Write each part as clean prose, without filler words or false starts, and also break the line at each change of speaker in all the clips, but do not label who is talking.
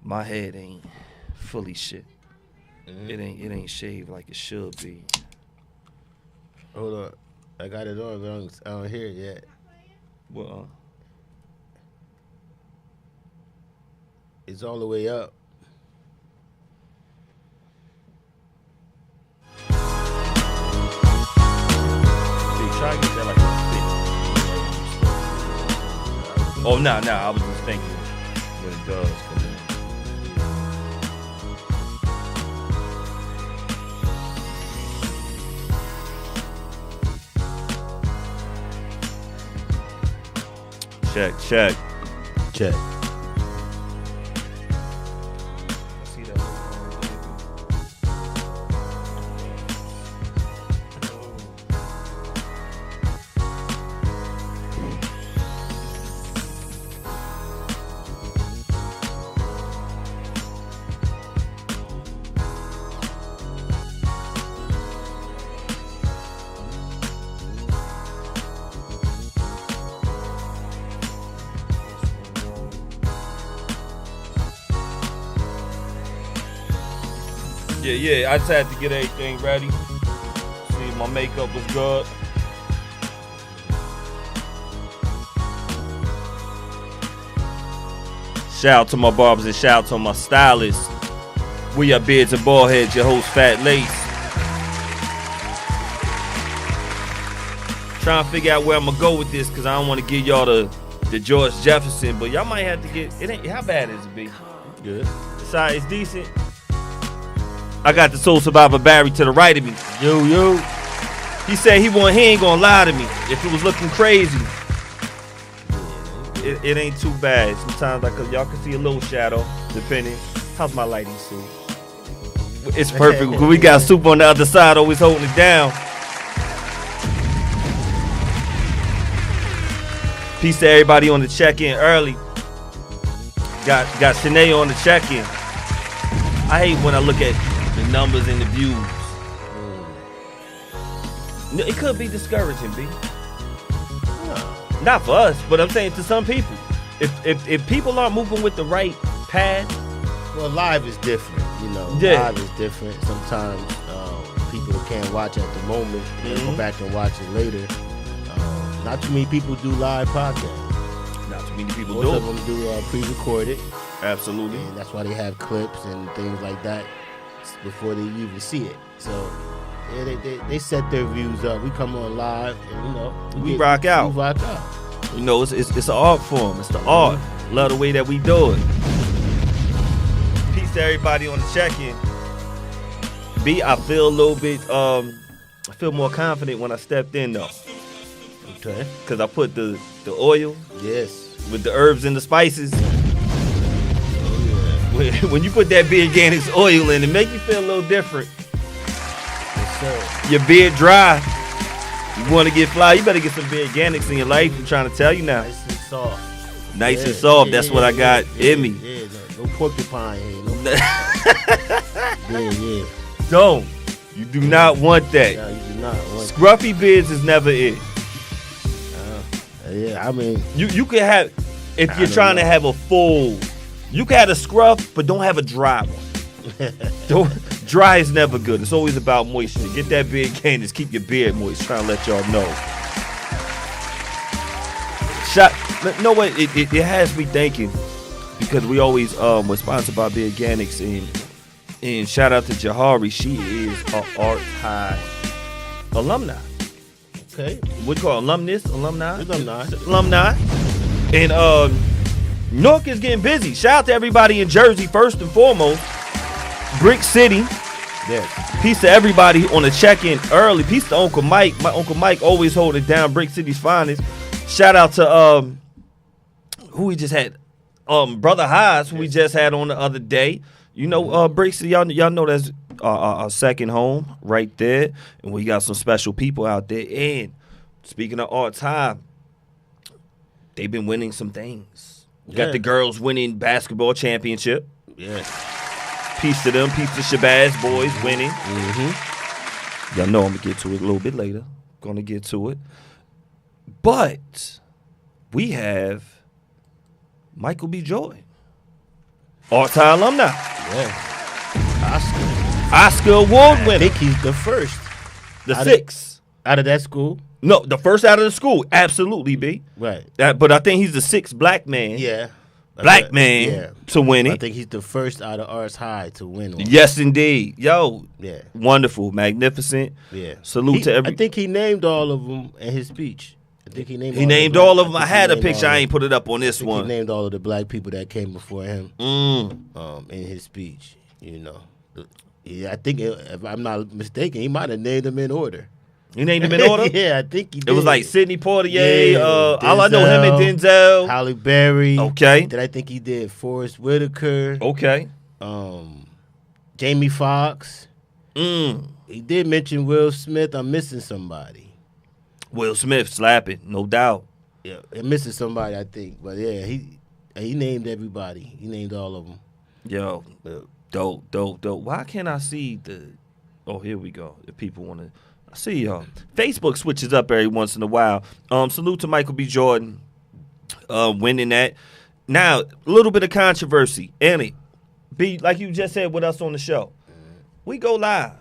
my head ain't fully shit. It ain't shaved like it should be.
Hold up. I got it on, but I don't hear it yet.
Well,
it's all the way up.
try to get that like a fit. Oh, no, I was just thinking when it does come in. Check.
Check.
See that? Yeah, I just had to get everything ready. See if my makeup was good. Shout out to my barbers and shout out to my stylists. We are Beards and Baldheads, your host Fat Lace. Trying to figure out where I'm gonna go with this because I don't want to give y'all the George Jefferson, but y'all might have to get it. Ain't how bad is it, B?
Good.
It's decent. I got the Soul Survivor Barry to the right of me.
Yo.
He said he ain't gonna lie to me if it was looking crazy. It ain't too bad. Sometimes y'all can see a little shadow, depending. How's my lighting, Sue? It's perfect. We got Soup on the other side, always holding it down. Peace to everybody on the check-in early. Got Shanae on the check-in. I hate when I look at the numbers and the views. It could be discouraging, B. No. Not for us, but I'm saying to some people. If people aren't moving with the right path.
Well, live is different, you know.
Yeah.
Live is different. Sometimes people can't watch at the moment. They go back and watch it later. Not too many people do live podcasts.
Not too many people
Most of them do pre-recorded.
Absolutely.
And that's why they have clips and things like that before they even see it. So yeah, they set their views up. We come on live and you know
we rock out. You know, it's an art form. It's the art. Love the way that we do it. Peace to everybody on the check-in. B, I feel a little bit I feel more confident when I stepped in though.
Okay.
Cause I put the oil.
Yes.
With the herbs and the spices. When you put that beard Organics oil in, it make you feel a little different.
Yes, sir.
Your beard dry. You want to get fly, you better get some beard Organics in your life. I'm trying to tell you now.
Nice and soft.
Nice and soft. That's what I got in me.
Yeah, no porcupine here. Yeah.
Don't. You do not want that.
No, you do not want
Scruffy beards is never it.
Yeah, I mean.
You can have, if you're trying to have a full, you can have a scruff, but don't have a dry one. Dry is never good. It's always about moisture. Get that beard Organics, keep your beard moist. Trying to let y'all know. No way, it has me thinking because we always we're sponsored by Beard Organics and shout out to Jahari. She is an Art High alumni.
Okay.
What do you call it? Alumni. And Newark is getting busy. Shout out to everybody in Jersey first and foremost. Brick City.
Yes.
Peace to everybody on the check-in early. Peace to Uncle Mike. My Uncle Mike always holding down Brick City's finest. Shout out to who we just had. Brother Haas, who we just had on the other day. You know, Brick City, y'all know that's our second home right there. And we got some special people out there. And speaking of Art Time, they've been winning some things. We got the girls winning basketball championship.
Yeah.
Peace to them. Peace to Shabazz boys winning. Y'all know I'm going to get to it a little bit later. Going to get to it. But we have Michael B. Jordan. All-time alumni.
Yeah.
Oscar award
I
winner.
think he's the first
The
out of-
sixth.
out of that school.
No, the first out of the school. Absolutely, B.
Right.
But I think he's the sixth black man.
Yeah.
Black man to win
I
it.
think he's the first out of Arts High to win one.
Yes, indeed. Yo,
Yeah.
wonderful, magnificent.
Yeah.
Salute to every.
I think he named all of them in his speech. I think he named.
He named all of them. I had a picture. I
I
ain't put it up on this
think
one.
he named all of the black people that came before him. In his speech. You know. Yeah, I think if I'm not mistaken, he might have named them in order.
You named him in order?
Yeah, I think he did.
It was like Sidney Poitier.
Yeah,
all I know, him and Denzel.
Halle Berry.
Okay.
Then I think he did Forrest Whitaker.
Okay.
Jamie Foxx.
Mm.
He did mention Will Smith. I'm missing somebody.
Will Smith slapping, no doubt.
Yeah, I'm missing somebody, I think. But yeah, he named everybody. He named all of them.
Yo, dope. Why can't I see the? Oh, here we go. If people want to, I see y'all. Facebook switches up every once in a while. Salute to Michael B. Jordan, winning that. Now, a little bit of controversy. Annie, B, like you just said with us on the show, we go live.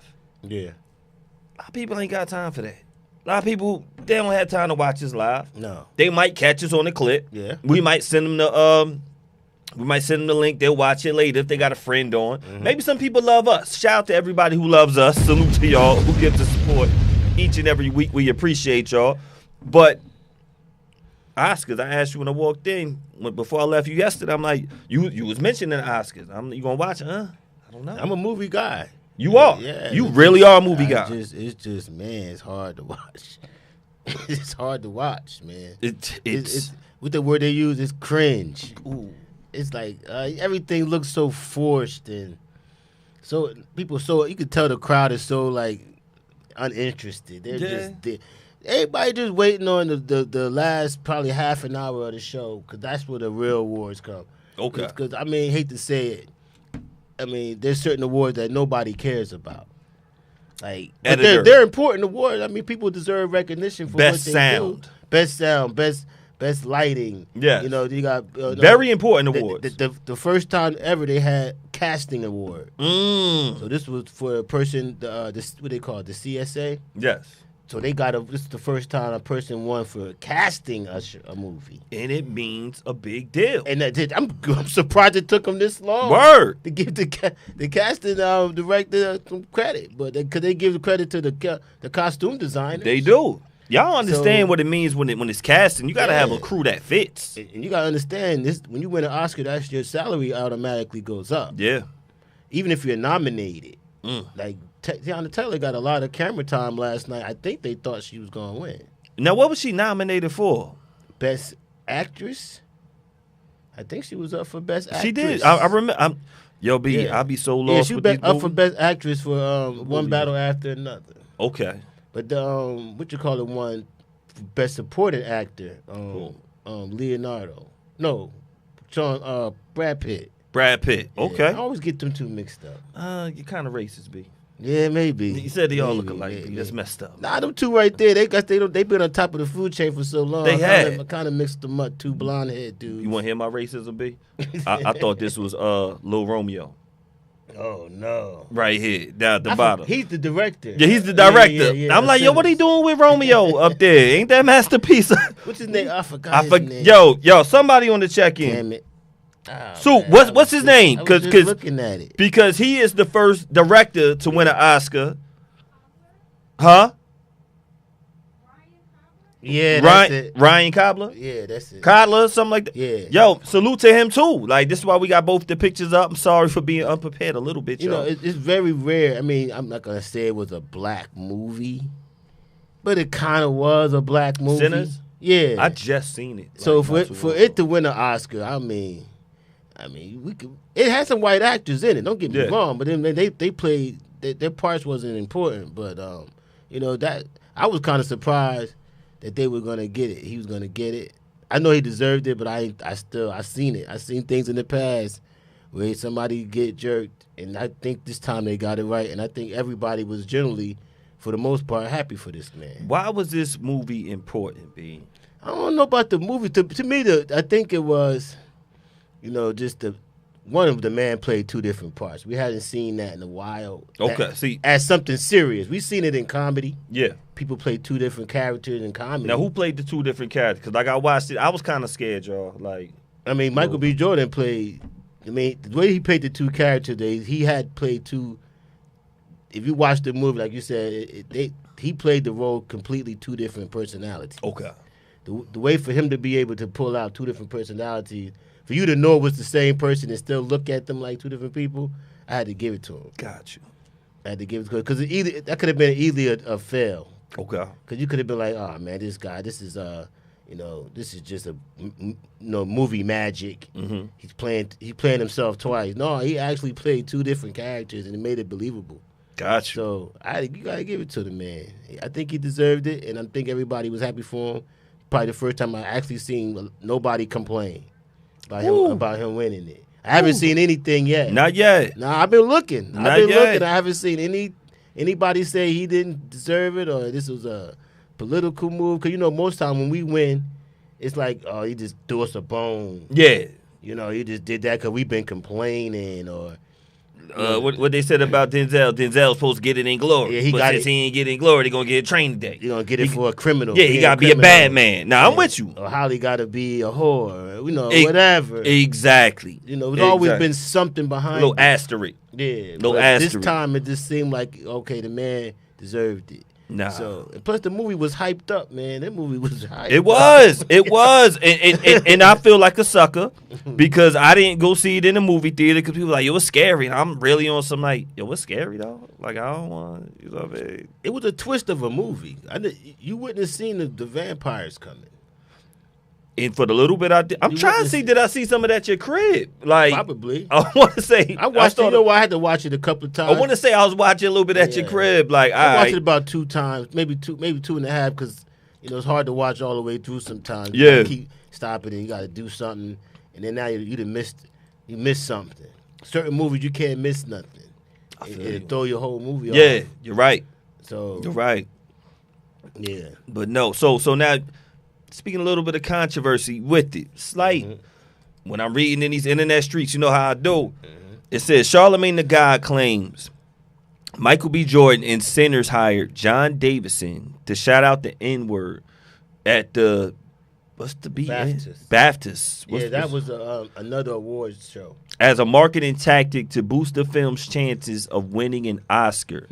Yeah.
A lot of people ain't got time for that. A lot of people, they don't have time to watch us live.
No.
They might catch us on the clip.
Yeah.
We might send them the link. They'll watch it later if they got a friend on. Maybe some people love us. Shout out to everybody who loves us. Salute to y'all who gives us support each and every week. We appreciate y'all. But Oscars, I asked you when I walked in, before I left you yesterday, I'm like, you was mentioning the Oscars. You gonna watch it? I don't know.
I'm a movie guy.
You are.
Yeah.
You really are a movie guy.
It's just, man, it's hard to watch. It's hard to watch, man.
It's
with the word they use, it's cringe.
ooh.
It's like everything looks so forced and so people you could tell the crowd is so like uninterested. Everybody just waiting on the last probably half an hour of the show because that's where the real awards come.
Okay.
Because I mean, hate to say it, I mean there's certain awards that nobody cares about. Like but they're important awards. I mean, people deserve recognition for
Best
what they
sound.
do. Best sound, best lighting.
Yes.
You know, you got
Very important awards.
The first time ever they had casting award. So this was for a person, this what they call it, the CSA.
Yes.
So they this is the first time a person won for casting a movie.
And it means a big deal.
And I'm surprised it took them this long.
Word.
To give the casting director some credit, but because they give the credit to the costume designer.
They do. Y'all understand what it means when it's casting. You got to have a crew that fits.
And you got to understand this: when you win an Oscar, that's your salary automatically goes up.
Yeah.
Even if you're nominated. Like Tiana Taylor got a lot of camera time last night. I think they thought she was gonna win.
Now, what was she nominated for?
Best Actress. I think she was up for Best Actress.
She did. I remember. Yo, B,
Yeah.
I'll be so
Yeah,
lost
she
with
was
these
up for
movies.
Best Actress for One Battle After Another.
Okay.
But what you call it, one for Best Supporting Actor, Leonardo. No, Brad Pitt.
Brad Pitt.
Yeah,
Okay.
I always get them two mixed up.
You're kind of racist, B.
Yeah, maybe.
You said they all look
Maybe,
alike.
yeah,
That's
yeah.
messed up.
Nah, them two right there. They've been on top of the food chain for so long.
They
I kind of mixed them up. Two blonde head dudes.
You want to hear my racism, B? I thought this was Lil Romeo.
Oh no!
Right here, down at the bottom.
He's the director.
Yeah, he's the director.
Yeah,
I'm like, yo, what he doing with Romeo up there? Ain't that masterpiece?
What's his name? I forgot his name.
Yo, somebody on the check-in.
Damn it. Oh,
So,
man,
what's his name?
I was just looking at it.
Because he is the first director to win an Oscar. Huh?
Yeah, that's it.
Ryan Cobbler?
Yeah, that's it.
Cobbler, something like that.
Yeah.
Yo, salute to him too. Like, this is why we got both the pictures up. I'm sorry for being unprepared a little bit,
You
y'all.
know, it's very rare. I mean, I'm not gonna say it was a black movie, but it kind of was a black movie.
Sinners?
Yeah.
I just seen it.
So
like, not too
for
long
it
ago.
to win an Oscar, I mean, we could. It had some white actors in it. Don't get me
Yeah.
wrong, but then they played their parts wasn't important. But you know that I was kind of surprised that they were gonna get it. He was gonna get it. I know he deserved it, but I seen it. I seen things in the past where somebody get jerked, and I think this time they got it right. And I think everybody was generally, for the most part, happy for this man.
Why was this movie important, B?
I don't know about the movie. To me, I think it was, you know, just one of the man played two different parts. We hadn't seen that in a while.
Okay, see,
as something serious. We've seen it in comedy.
yeah.
People play two different characters in comedy.
Now, who played the two different characters? Because like I watched it, I was kind of scared, y'all. Like,
I mean, Michael B. Jordan played. I mean, the way he played the two characters, he had played two. If you watch the movie, like you said, he played the role completely two different personalities.
okay,
The way for him to be able to pull out two different personalities, for you to know it was the same person and still look at them like two different people, I had to give it to him.
got you.
I had to give it to him because that could have been easily a fail.
Okay,
Because you could have been like, oh man, this guy, this is just a movie magic.
Mm-hmm.
He's playing himself twice. No, he actually played two different characters and it made it believable.
got you.
So you gotta give it to the man. I think he deserved it, and I think everybody was happy for him. Probably the first time I actually seen nobody complain about him winning it. I haven't seen anything yet.
Not yet.
Nah, I've been looking.
Not yet.
I haven't seen anybody say he didn't deserve it or this was a political move. Because most time when we win, it's like, oh, he just threw us a bone.
Yeah.
He just did that because we've been complaining or.
What they said about Denzel. Denzel's supposed to get it in glory.
Yeah, he
but
got
since
it.
he ain't get it in glory, they gonna get it trained today.
You're going to get it for a criminal.
Yeah, he got to be a bad man. Now, I'm with you.
Or Holly got to be a whore. Whatever.
Exactly.
There's always been something
a
behind
little
it.
asterisk.
Yeah.
Little
but
asterisk.
this time it just seemed like, okay, the man deserved it.
Nah.
So, plus the movie was hyped up, man. That movie was hyped
It
up.
was. It was. And I feel like a sucker because I didn't go see it in the movie theater because people were like, yo, it's scary. And I'm really on some like, yo, it's scary, though. Like, I don't want, you know what I mean?
It was a twist of a movie. You wouldn't have seen the vampires coming.
And for the little bit I did, I'm trying to see, did I see some of that at your crib? Like,
Probably.
I want to say.
I watched it. I had to watch it a couple of times.
I want to say I was watching a little bit at your crib. Like,
I watched
all
it
right.
about 2 times, maybe two and a half, because it's hard to watch all the way through sometimes.
Yeah.
You gotta keep stopping and you got to do something, and then now you missed something. Certain movies you can't miss nothing. It'll throw your whole movie off.
Yeah, you're right.
So
You're right.
yeah.
But no, so now, speaking a little bit of controversy with it, slight. When I'm reading in these internet streets, you know how I do. It says Charlemagne the God claims Michael B. Jordan and Sinners hired John Davison to shout out the N-word at the what's the BAFTAs.
That was another awards show.
As a marketing tactic to boost the film's chances of winning an Oscar.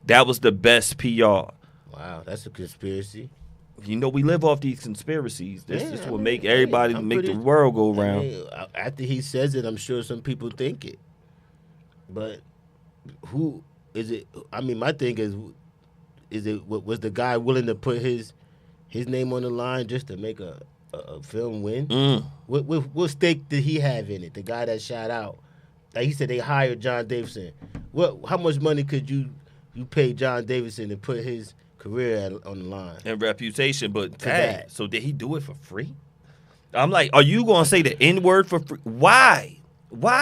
That was the best PR.
Wow, that's a conspiracy.
We live off these conspiracies. This
Yeah,
is what make everybody make the
pretty-
world go round.
After he says it, I'm sure some people think it. But who is it? I mean, my thing is was the guy willing to put his name on the line just to make a film win? What stake did he have in it? The guy that shot out, like he said, they hired John Davison. How much money could you pay John Davison to put his career on the line
and reputation? But
that.
so did he do it for free? I'm like, are you gonna say the N-word for free? Why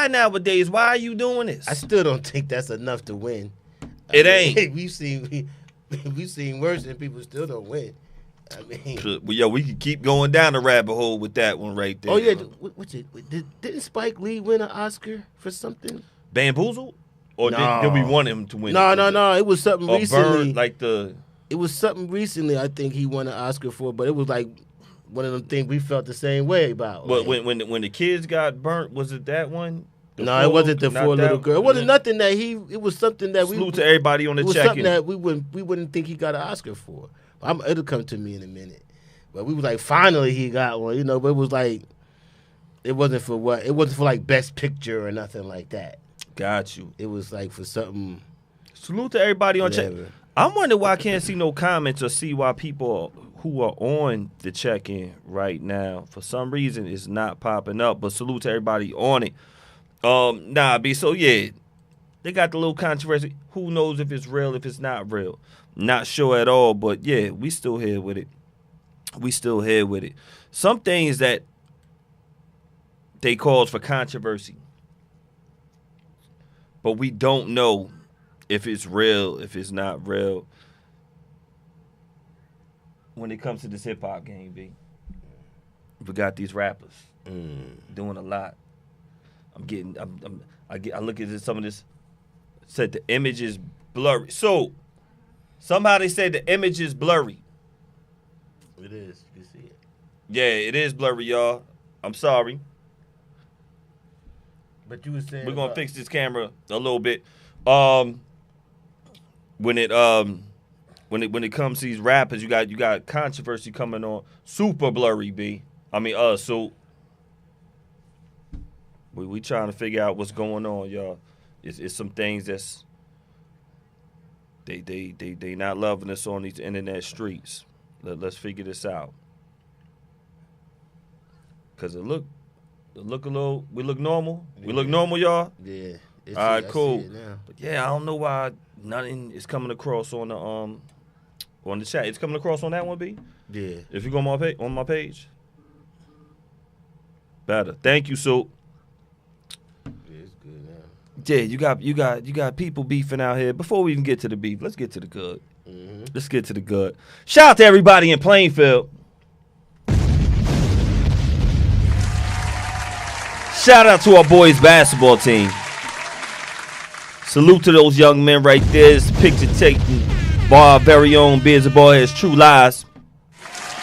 nowadays? Why are you doing this?
I still don't think that's enough to win.
It ain't.
We've seen worse, and people still don't win. I mean,
we can keep going down the rabbit hole with that one right there.
oh yeah, didn't Spike Lee win an Oscar for something?
Bamboozled, or
No.
did we want him to win?
No. It was something
Or
recently.
Burn,
It was something recently. I think he won an Oscar for, but it was like one of them things we felt the same way about.
But
like,
when the kids got burnt, was it that one?
no, it wasn't the
not
4 little
that-
girl. It wasn't nothing that he. It was something that we.
Salute to everybody on the
It was
check-in.
something that we wouldn't think he got an Oscar for. It'll come to me in a minute. But we was like, finally he got one, But it was like, it wasn't for what? It wasn't for like Best Picture or nothing like that.
Got you.
It was like for something.
Salute to everybody on check.
Whatever.
I'm wondering why I can't see no comments or see why people who are on the check-in right now, for some reason, it's not popping up. But salute to everybody on it. So yeah, they got the little controversy. Who knows if it's real, if it's not real? Not sure at all. But yeah, we still here with it. Some things that they cause for controversy, but we don't know if it's real, if it's not real. When it comes to this hip hop game, B, we got these rappers doing a lot. I look at some of this. Said the image is blurry. So somehow they said the image is blurry.
It is. You can see it.
Yeah, it is blurry, y'all. I'm sorry.
But you were saying
We're gonna fix this camera a little bit. When it comes to these rappers, you got controversy coming on. Super blurry, B. I mean, so we trying to figure out what's going on, y'all. It's some things that's they not loving us on these internet streets. Let's figure this out. Cause it look a little. We look normal. Yeah. We look normal, y'all.
Yeah.
All right, cool. But yeah, I don't know why nothing is coming across on the chat. It's coming across on that one, B.
Yeah.
If you go on my page, better. Thank you, so. Yeah, you got people beefing out here. Before we even get to the beef, let's get to the good. Mm-hmm. Let's get to the good. Shout out to everybody in Plainfield. Shout out to our boys basketball team. Salute to those young men right there. It's picture taking by our very own Beards and Baldheads, True Lies.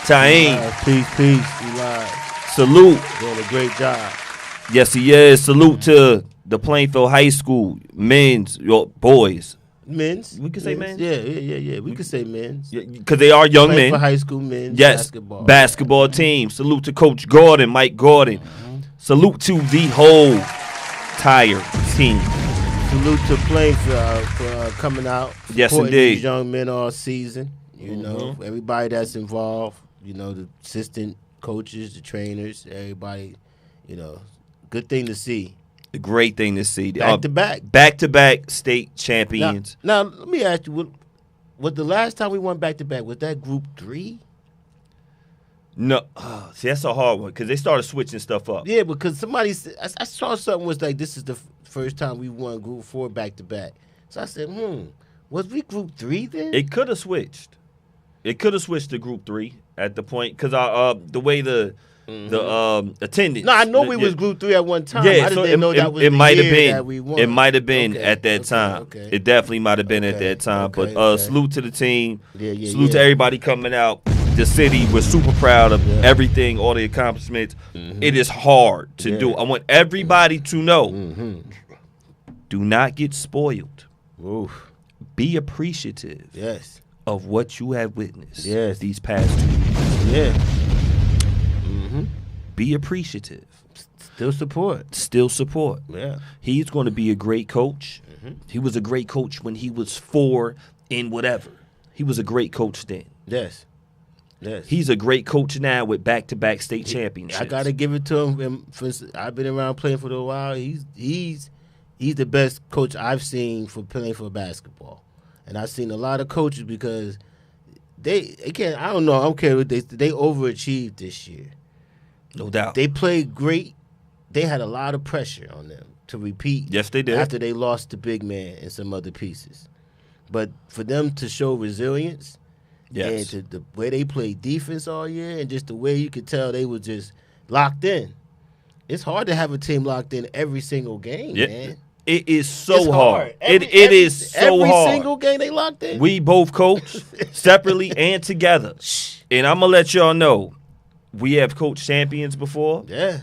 Taim.
Peace. Live.
Salute.
Doing a great job.
Yes, he is. Salute to the Plainfield High School men's, boys.
Men's?
We can say men's?
Yeah. We can say men's.
Because they are young men.
For high school men's
basketball team. Salute to Coach Gordon, Mike Gordon. Mm-hmm. Salute to the whole entire team.
Salute to Plainfield for coming out.
Yes, indeed.
These young men all season. You know, everybody that's involved. You know, the assistant coaches, the trainers, everybody. You know, good thing to see.
A great thing to see.
Back-to-back
state champions.
Now, let me ask you, was the last time we won back-to-back, was that Group 3?
No. See, that's a hard one because they started switching stuff up.
Yeah, because somebody said, I saw something was like, this is the first time we won Group 4 back-to-back. So I said, was we Group 3 then?
It could have switched. It could have switched to Group 3 at the point because the way the attendance.
No, I know we was Group 3 at one time.
Yeah,
I just didn't know that was the year that we won.
It might have been at that time.
Okay.
It definitely might have been at that time. But salute to the team. Salute to everybody coming out. The city, we're super proud of everything, all the accomplishments. Mm-hmm. It is hard to do. I want everybody to know, do not get spoiled.
Oof.
Be appreciative of what you have witnessed these past 2 years.
Yeah.
Be appreciative.
Still support.
Yeah. He's going to be a great coach. Mm-hmm. He was a great coach when he was 4 in whatever. He was a great coach then.
Yes.
He's a great coach now with back-to-back state championships.
I got to give it to him. I've been around playing for a while. He's the best coach I've seen for playing for basketball. And I've seen a lot of coaches because they can't. I don't know. I don't care what they overachieved this year.
No doubt.
They played great. They had a lot of pressure on them to repeat.
Yes, they did.
After they lost the big man and some other pieces. But for them to show resilience and to the way they played defense all year and just the way you could tell they were just locked in. It's hard to have a team locked in every single game, man.
It is so hard. It is so hard.
Every single game they locked in.
We both coach separately and together. And I'm going to let y'all know, we have coached champions before.
Yeah.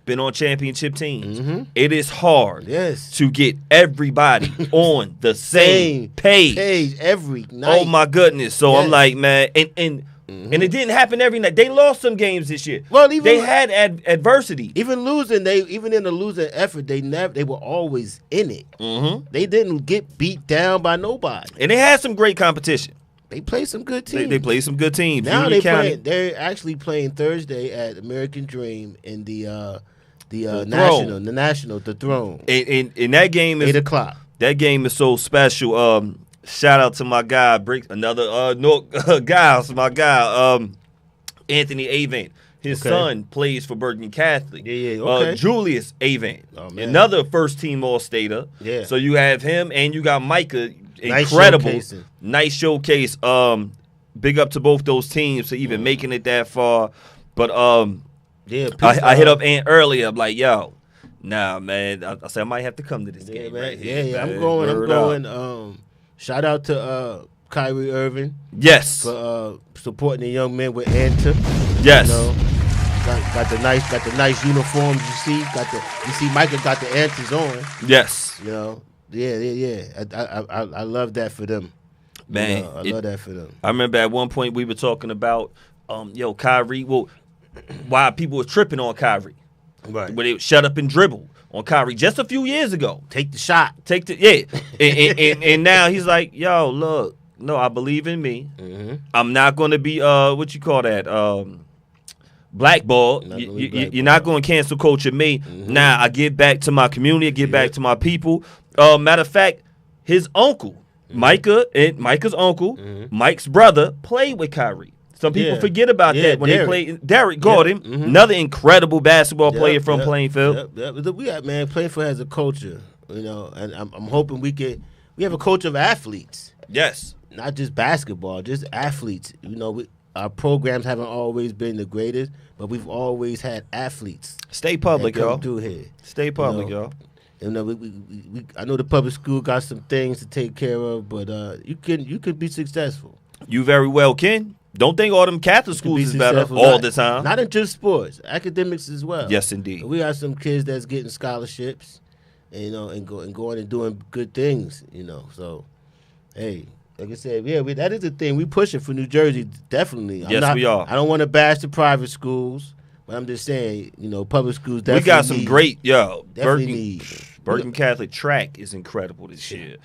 Been on championship teams.
Mm-hmm.
It is hard to get everybody on the same page
every night.
Oh, my goodness. So I'm like, man, and it didn't happen every night. They lost some games this year.
Well,
they had adversity.
Even in the losing effort, they were always in it.
Mm-hmm.
They didn't get beat down by nobody.
And they had some great competition.
They played some good teams.
They played some good teams.
Now they're actually playing Thursday at American Dream in the Throne.
And that game is
8:00.
That game is so special. Shout out to my guy, another my guy, Anthony Avant. His son plays for Bergen Catholic.
Okay.
Julius Avant, another first-team All-Stater.
Yeah.
So you have him, and you got Micah. Incredible. Nice showcase. Big up to both those teams for even making it that far. But I hit up Ant earlier. I'm like, yo, Nah, man. I said I might have to come to this
Yeah,
game
man.
right here.
Yeah,
man.
I'm going.
Word
I'm
up.
going. Shout out to Kyrie Irving
Yes.
for supporting the young men with Anta.
Yes.
You know, got the nice uniforms. You see Michael got the Antas on.
Yes.
You know, yeah. I love that for them.
Man,
you know, I love that for them.
I remember at one point we were talking about, Kyrie. Well, why people were tripping on Kyrie,
Right.
where they would shut up and dribble on Kyrie just a few years ago.
Take the shot.
And now he's like, yo, look, no, I believe in me.
Mm-hmm.
I'm not going to be what you call that blackballed. You're not going to cancel culture me.
Mm-hmm.
Now I get back to my community, get back to my people. Matter of fact, his uncle. Micah's uncle, Mike's brother, played with Kyrie. Some people forget about that when they played. Derek Gordon, another incredible basketball player from Plainfield.
We got, man, Plainfield has a culture, you know, and I'm hoping we have a culture of athletes.
Yes.
Not just basketball, just athletes. You know, our programs haven't always been the greatest, but we've always had athletes.
Stay public, y'all.
Through here.
Stay public, y'all.
You know, I know the public school got some things to take care of, but you could be successful.
You very well can. Don't think all them Catholic schools is better all the time.
Not in just sports, academics as well.
Yes, indeed.
We got some kids that's getting scholarships, and, you know, and going and doing good things. You know, so hey, like I said, that is the thing we pushing for New Jersey. Definitely,
yes, we are.
I don't want to bash the private schools, but I'm just saying, you know, public schools definitely.
We got some great,
definitely
Bergen Catholic track is incredible this year.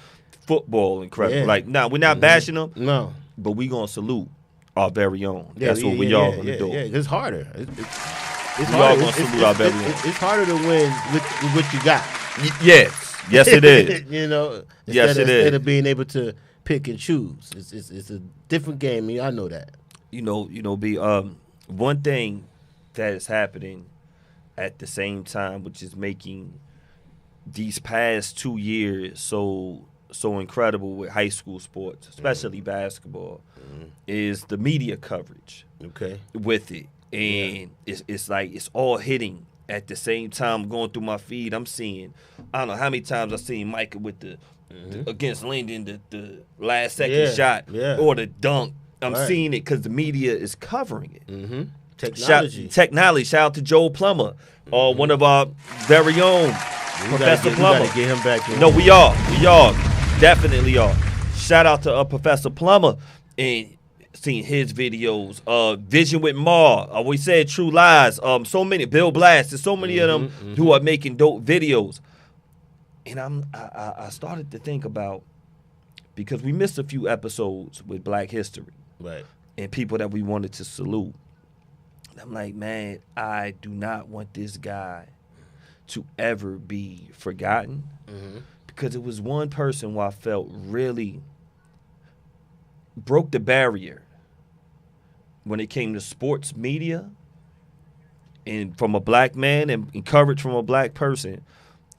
Football incredible.
Yeah.
Like, we're not bashing them.
No,
but we gonna salute our very own. That's what we all gonna do.
Yeah, it's harder. It's
we
harder.
all gonna salute our very own.
It's harder to win with what you got.
Yes, it is.
You know, instead of being able to pick and choose, it's a different game. I mean, I know that.
You know, one thing that is happening at the same time, which is making these past 2 years so incredible with high school sports, especially basketball, is the media coverage.
Okay.
With it, and it's like it's all hitting at the same time. Going through my feed, I'm seeing, I don't know how many times I've seen Micah with the against Linden, the last second shot or the dunk. I'm seeing it because the media is covering it.
Mm-hmm.
Technology. Shout out to Joel Plummer, one of our very own. Professor Plummer.
We gotta get him back in.
No, we are. Definitely are. Shout out to Professor Plummer and seeing his videos. Vision with Ma. We said True Lies. So many. Bill Blast. There's so many of them who are making dope videos. And I started to think about, because we missed a few episodes with Black History.
Right.
And people that we wanted to salute. I'm like, man, I do not want this guy to ever be forgotten, because it was one person who I felt really broke the barrier when it came to sports media and from a black man and coverage from a black person.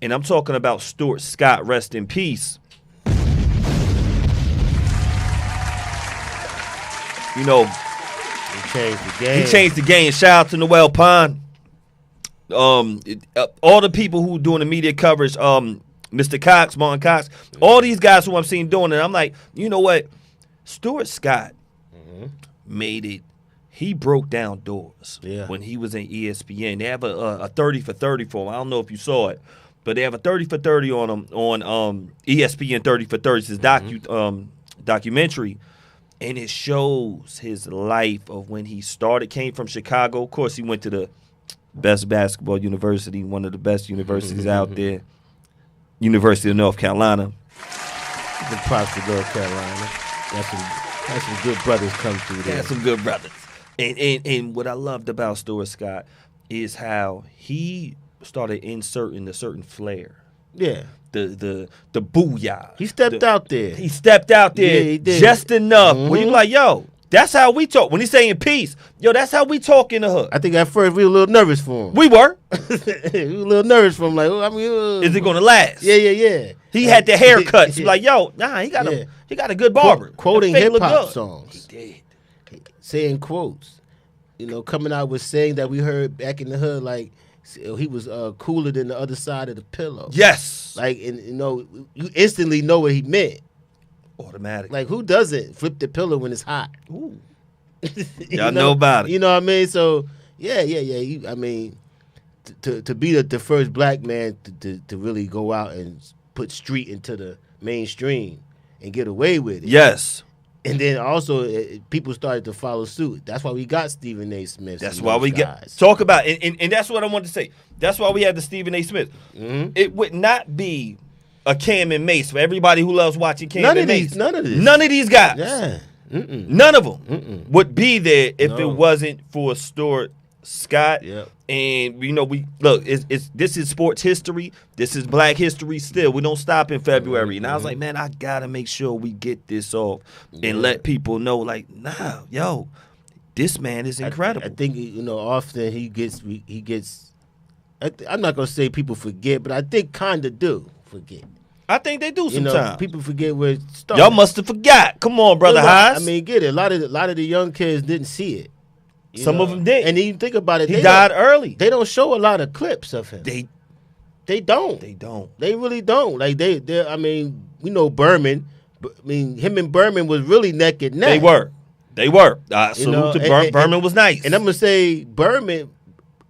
And I'm talking about Stuart Scott, rest in peace. You know,
he changed the game.
He changed the game. Shout out to Noel Pond. All the people who doing the media coverage, Mr. Cox, Martin Cox, all these guys who I'm seeing doing it, I'm like, you know what? Stuart Scott made it. He broke down doors when he was in ESPN. They have a 30 for 30 for him. I don't know if you saw it, but they have a 30 for 30 on him on ESPN 30 for 30. It's his documentary, and it shows his life of when he started. Came from Chicago. Of course, he went to the best basketball university, one of the best universities out there, University of North Carolina.
Good props to North Carolina. Got some good brothers come through there.
Got some good brothers. And what I loved about Stuart Scott is how he started inserting a certain flair.
Yeah.
The booyah.
He stepped out there.
He stepped out there
he did.
just enough. When you like, yo, that's how we talk. When he's saying peace, yo, that's how we talk in the hood.
I think at first we were a little nervous for him.
We were.
We were a little nervous for him. Like,
is it gonna last?
Yeah.
He had the haircuts. Like, yo, nah, he got a good barber.
Quoting hip hop songs.
He did.
Saying quotes. You know, coming out with saying that we heard back in the hood, like he was cooler than the other side of the pillow.
Yes.
Like, and you instantly know what he meant.
Automatic.
Like, who doesn't flip the pillow when it's hot?
Ooh. Y'all know about it.
You know what I mean? So yeah. I mean, to be the first black man to really go out and put street into the mainstream and get away with it.
Yes.
And then also people started to follow suit. That's why we got Stephen A. Smith.
That's why we talk about and that's what I wanted to say. That's why we had the Stephen A. Smith. Mm-hmm. It would not be a Cam and Mace for everybody who loves watching Cam and Mace.
None of
these guys.
Yeah.
None of them would be there if it wasn't for Stuart Scott.
Yep.
And we look. This is sports history. This is Black history. Still, we don't stop in February. And I was like, man, I gotta make sure we get this off and let people know, like, nah, yo, this man is incredible.
I think often he gets. I'm not gonna say people forget, but I think kind of do forget.
I think they do sometimes.
People forget where it started.
Y'all must have forgot. Come on, brother Haas.
I mean, get it. A lot of the young kids didn't see it.
Some of them did.
And you think about it.
He died early.
They don't show a lot of clips of him. They don't. They really don't. Like they. I mean, we know Berman. I mean, him and Berman was really neck and neck.
They were. Salute to Berman was nice.
And I'm gonna say Berman.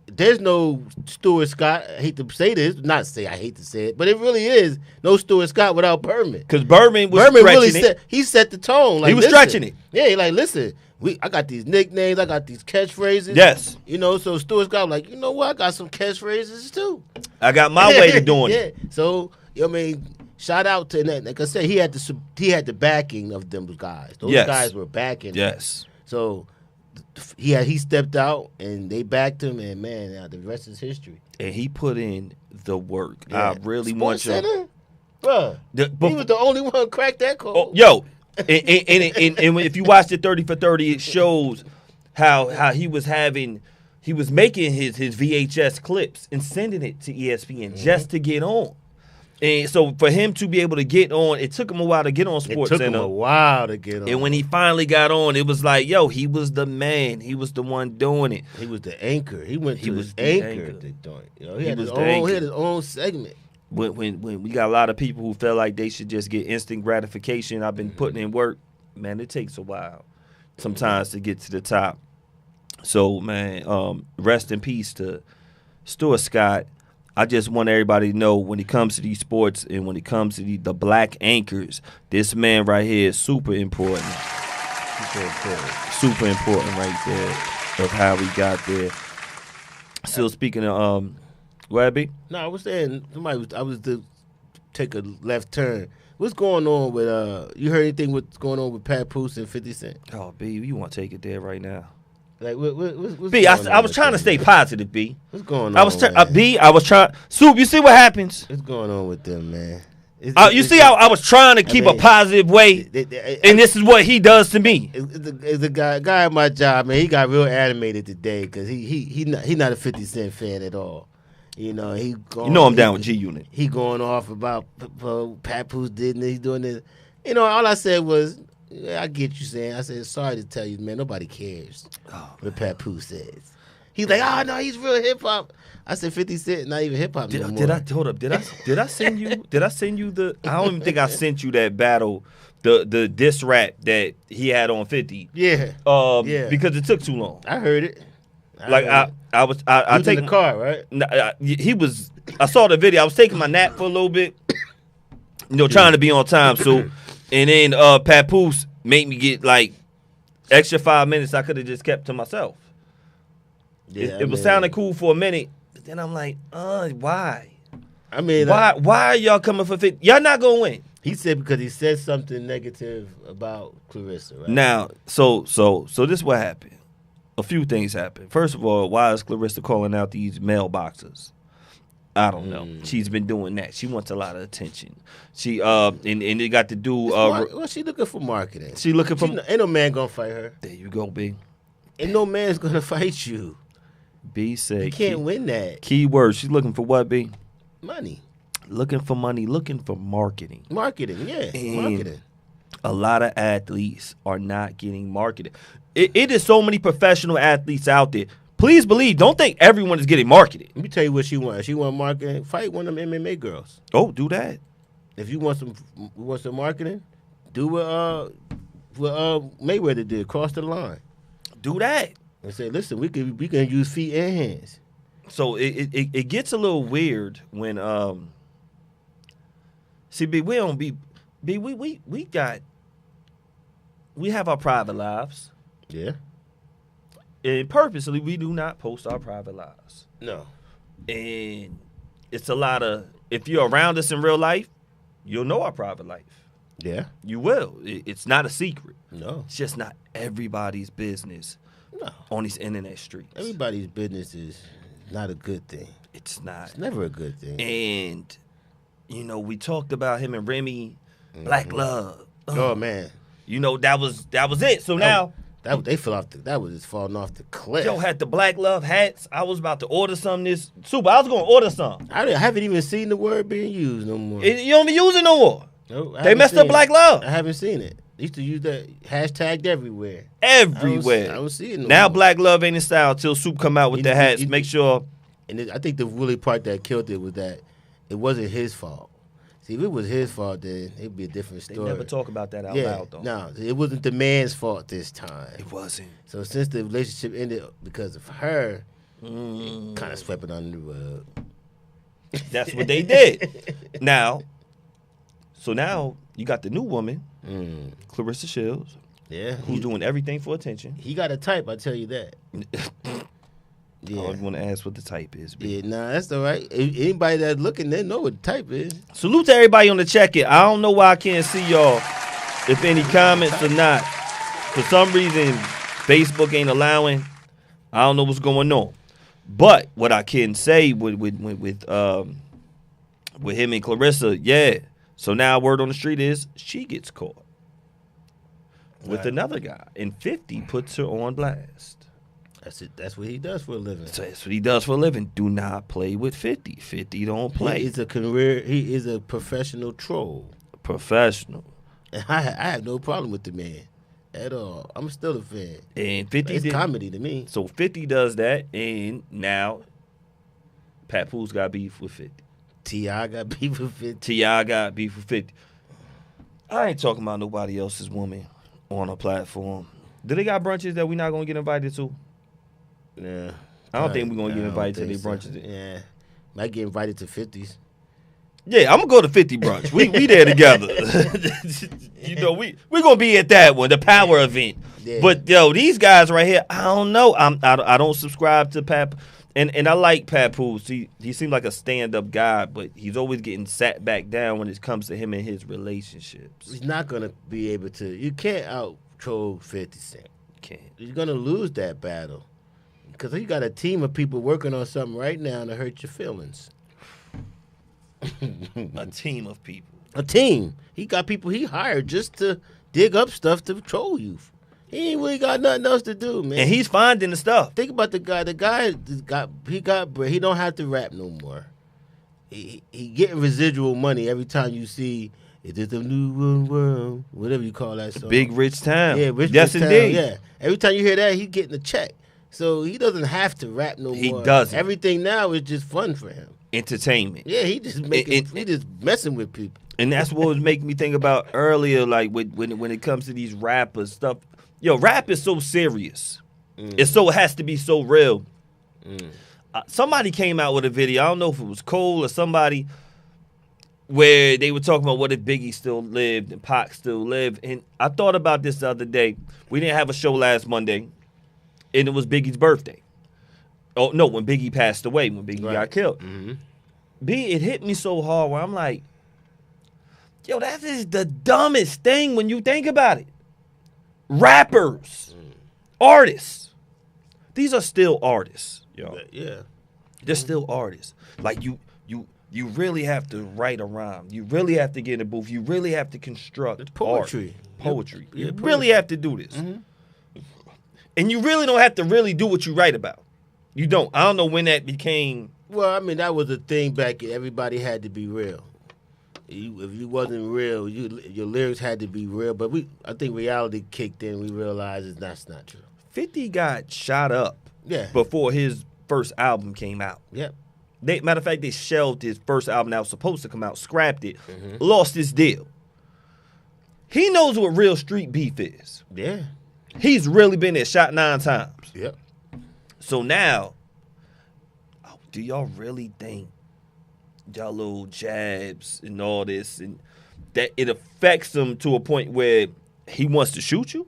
There's no Stuart Scott. I hate to say this. Not say I hate to say it, but it really is no Stuart Scott without Berman.
Because Berman really
set the tone. Like,
he was stretching it.
Yeah, like listen. I got these nicknames. I got these catchphrases.
Yes.
So Stuart Scott was like, you know what? I got some catchphrases too.
I got my way of doing it.
So, I mean, shout out to that. Like I said, he had the backing of them guys. Those guys were backing him.
Yes.
So he stepped out and they backed him, and man, now the rest is history.
And he put in the work.
Yeah.
I really
Sports
want you.
Center? Bruh, he was the only one who cracked that code.
Oh, yo. and if you watch the 30 for 30, it shows how he was making his VHS clips and sending it to ESPN just to get on. And so for him to be able to get on, it took him a while to get on Sports Center.
It took him a while to get on.
And when he finally got on, it was like, yo, he was the man. He was the one doing it.
He was the anchor. He was the anchor. He had his own segment.
When we got a lot of people who felt like they should just get instant gratification, I've been putting in work. Man, it takes a while sometimes to get to the top. So, man, rest in peace to Stuart Scott. I just want everybody to know when it comes to these sports and when it comes to the black anchors, this man right here is super important. Super important right there of how we got there. Still speaking of what, B?
No, I was saying I was to take a left turn. What's going on with you heard anything what's going on with Papoose and 50 Cent?
Oh, B, you want to take it there right now?
Like what's
B, I was trying to stay positive, B.
What's going on?
I was trying. Soup, you see what happens?
What's going on with them, man?
You see how I was trying to keep a positive way, and this is what he does to me.
It's a guy at my job, man. He got real animated today because he not a 50 Cent fan at all. He I'm down with G Unit. He going off about Papoose did this, he's doing this. All I said was, yeah, I get you saying. I said, sorry to tell you, man, nobody cares what Papoose says. He's like, oh no, he's real hip hop. I said 50 Cent, not even hip hop no more.
Did I send you the I don't even think I sent you that battle, the diss rap that he had on 50.
Yeah.
Because it took too long.
I heard it.
I was
taking the car, right?
I saw the video. I was taking my nap for a little bit, trying to be on time. So, and then Papoose made me get like extra 5 minutes. I could have just kept to myself. Yeah, it was sounding cool for a minute, but then I'm like, why?
I mean,
why are y'all coming for 50? Y'all not gonna win.
He said because he said something negative about Clarissa, right?
Now, so this is what happened. A few things happened. First of all, why is Clarissa calling out these mailboxers? I don't know. She's been doing that. She wants a lot of attention. She and it got to do.
Well, she looking for marketing.
She looking for.
Ain't no man gonna fight her.
There you go, B.
Ain't no man's gonna fight you.
B said
you can't win that.
Key word. She's looking for what, B?
Money.
Looking for money. Looking for marketing.
Marketing, yeah.
And
marketing.
A lot of athletes are not getting marketed. It is so many professional athletes out there. please believe, don't think everyone is getting marketed.
Let me tell you what she wants. She want marketing. Fight one of them MMA girls.
Oh, do that.
If you want some marketing, do what Mayweather did. Cross the line.
Do that.
And say, listen, we can use feet and hands.
So it gets a little weird when see, B, we don't be B, we have our private lives.
Yeah.
And purposely we do not post our private lives.
No.
And it's a lot of, if you're around us in real life, you'll know our private life.
Yeah.
You will. It's not a secret.
No.
It's just not everybody's business.
No.
On these internet streets.
Everybody's business is not a good thing.
It's not.
It's never a good thing.
And, you know, we talked about him and Remy, Black Love.
Oh, man.
You know, that was it. So now.
They fell off. That was just falling off the cliff.
Joe had the Black Love hats. I was about to order some this. Super, I was going to order some.
I haven't even seen the word being used no more.
You don't be using no more.
No,
they messed up Black Love.
I haven't seen it. They used to use that hashtagged everywhere.
Everywhere.
I don't see it no
now
more.
Black Love ain't in style till Soup come out with the hats. Make sure.
And I think the really part that killed it was that it wasn't his fault. See, if it was his fault, then it'd be a different story.
They never talk about that out loud, though.
No, it wasn't the man's fault this time.
It wasn't.
So since the relationship ended because of her, kind of swept it under the rug.
That's what they did. Now you got the new woman, Clarissa Shields.
Yeah.
Who's doing everything for attention.
He got a type, I tell you that.
Yeah. I want to ask what the type is.
Yeah, nah, that's all right. Anybody that's looking, they know what the type is.
Salute to everybody on the check-in. I don't know why I can't see y'all, if any comments or not. For some reason, Facebook ain't allowing. I don't know what's going on. But what I can say with him and Clarissa, yeah. So now word on the street is she gets caught with another guy, and 50 puts her on blast.
That's it. That's what he does for a living.
So that's what he does for a living. Do not play with 50. 50 don't play.
He is a career. He is a professional troll.
Professional.
And I have no problem with the man at all. I'm still a fan.
And 50
it's comedy to me.
So 50 does that, and now Papoose got beef with 50.
T.I. got beef with 50.
T.I. got beef with 50. I ain't talking about nobody else's woman on a platform. Do they got brunches that we not going to get invited to?
Yeah.
I don't think we're going to get invited to their
so.
brunches.
Yeah. Might get invited to 50s.
Yeah, I'm going to go to 50 brunch. We there together. You know, we going to be at that one, the power event. Yeah. But, yo, these guys right here, I don't know. I don't subscribe to Pap. And I like Papoose. He seems like a stand-up guy, but he's always getting sat back down when it comes to him and his relationships.
He's not going to be able to. You can't out-troll 50 Cent.
Can't.
You're going to lose that battle. Because you got a team of people working on something right now to hurt your feelings.
A team of people.
A team. He got people he hired just to dig up stuff to troll you. He ain't really got nothing else to do, man.
And he's finding the stuff.
Think about the guy. The guy got bread. He don't have to rap no more. He getting residual money every time you see "It Is a New World," whatever you call that song.
Big Rich Town.
Yeah, Rich
yes,
Town.
indeed.
Yeah, every time you hear that, he's getting a check. So he doesn't have to rap no more.
He doesn't.
Everything now is just fun for him.
Entertainment.
Yeah, he just he just messing with people.
And that's what was making me think about earlier, like when it comes to these rappers stuff. Yo, rap is so serious. It has to be so real. Somebody came out with a video. I don't know if it was Cole or somebody, where they were talking about what if Biggie still lived and Pac still lived. And I thought about this the other day. We didn't have a show last Monday, and it was Biggie's birthday. Oh, no, when Biggie passed away, when Biggie got killed.
Mm-hmm.
It hit me so hard where I'm like, yo, that is the dumbest thing when you think about it. Rappers, artists, these are still artists, yo.
Yeah.
They're still artists. Like, you really have to write a rhyme. You really have to get in a booth. You really have to construct
it's poetry.
Art. Poetry.
Yeah,
you really have to do this. Mm-hmm. And you really don't have to really do what you write about. You don't. I don't know when that became.
Well, I mean, that was a thing back. Everybody had to be real. If you wasn't real, your lyrics had to be real. But I think reality kicked in. We realized that's not true.
50 got shot up
Yeah.
before his first album came out.
Yep.
Matter of fact, they shelved his first album that was supposed to come out, scrapped it, lost his deal. He knows what real street beef is.
Yeah.
He's really been there, shot 9 times.
Yep.
So now, do y'all really think y'all little jabs and all this, and that it affects him to a point where he wants to shoot you?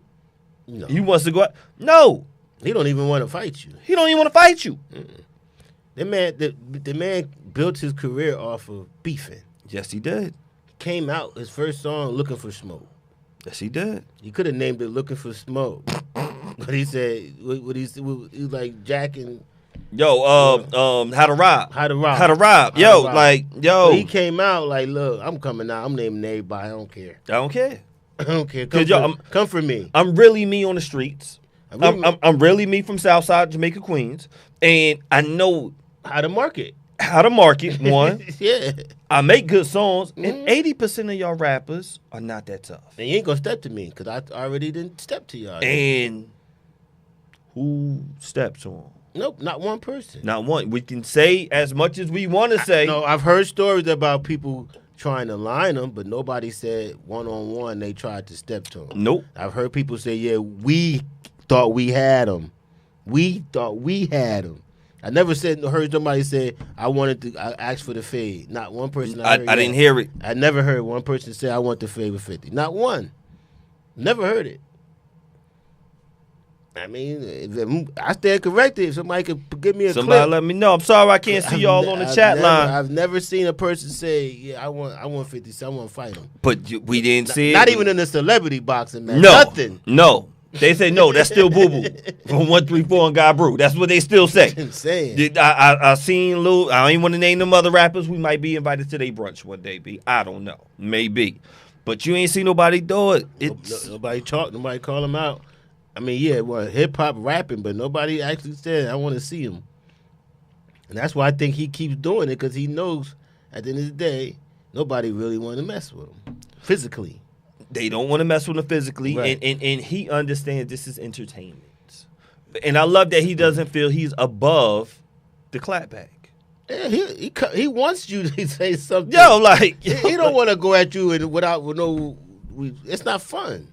No.
He wants to go out? No.
He don't even want to fight you.
He don't even want to fight you.
The man built his career off of beefing.
Yes, he did.
Came out his first song Looking for Smoke.
Yes, he did.
He could have named it Looking for Smoke. But he said he was like jacking.
Yo, how to rob.
How to rob.
How to rob. Yo, like, yo.
So he came out like, look, I'm coming out. I'm naming everybody. I don't care.
I don't care.
I don't care. Come for me.
I'm really me on the streets. I'm really me from Southside Jamaica, Queens, and I know
how to market.
One.
Yeah.
I make good songs, and 80% of y'all rappers are not that tough.
And you ain't gonna step to me because I already didn't step to y'all.
And who steps on?
Nope, not one person.
Not one. We can say as much as we want to say.
No, I've heard stories about people trying to line them, but nobody said one-on-one they tried to step to him.
Nope.
I've heard people say, yeah, we thought we had him. We thought we had him. I never heard somebody say, I asked for the fade. Not one person
I didn't hear it.
I never heard one person say, I want the fade with 50. Not one. Never heard it. I mean, I stand corrected. If somebody could give me a clip.
Somebody let me know. I'm sorry I can't see y'all on the chat line.
I've never seen a person say, yeah, I want 50 Cent. I want to fight him.
But we didn't see it.
Not even in the celebrity boxing, man.
No.
Nothing.
No. They say, no, that's still boo-boo from 134 and God Brew. That's what they still say.
I'm saying.
I seen Lou. I don't even want to name them other rappers. We might be invited to their brunch one day, B. I don't know. Maybe. But you ain't seen nobody do it.
Nobody talk. Nobody call him out. I mean, yeah, well, hip-hop rapping, but nobody actually said, I want to see him. And that's why I think he keeps doing it, because he knows at the end of the day, nobody really want to mess with him physically.
They don't want to mess with him physically,
right.
and he understands this is entertainment. And I love that he doesn't feel he's above the clapback.
Yeah, he wants you to say something.
Yo, like
he don't want to go at you and without no. It's not fun.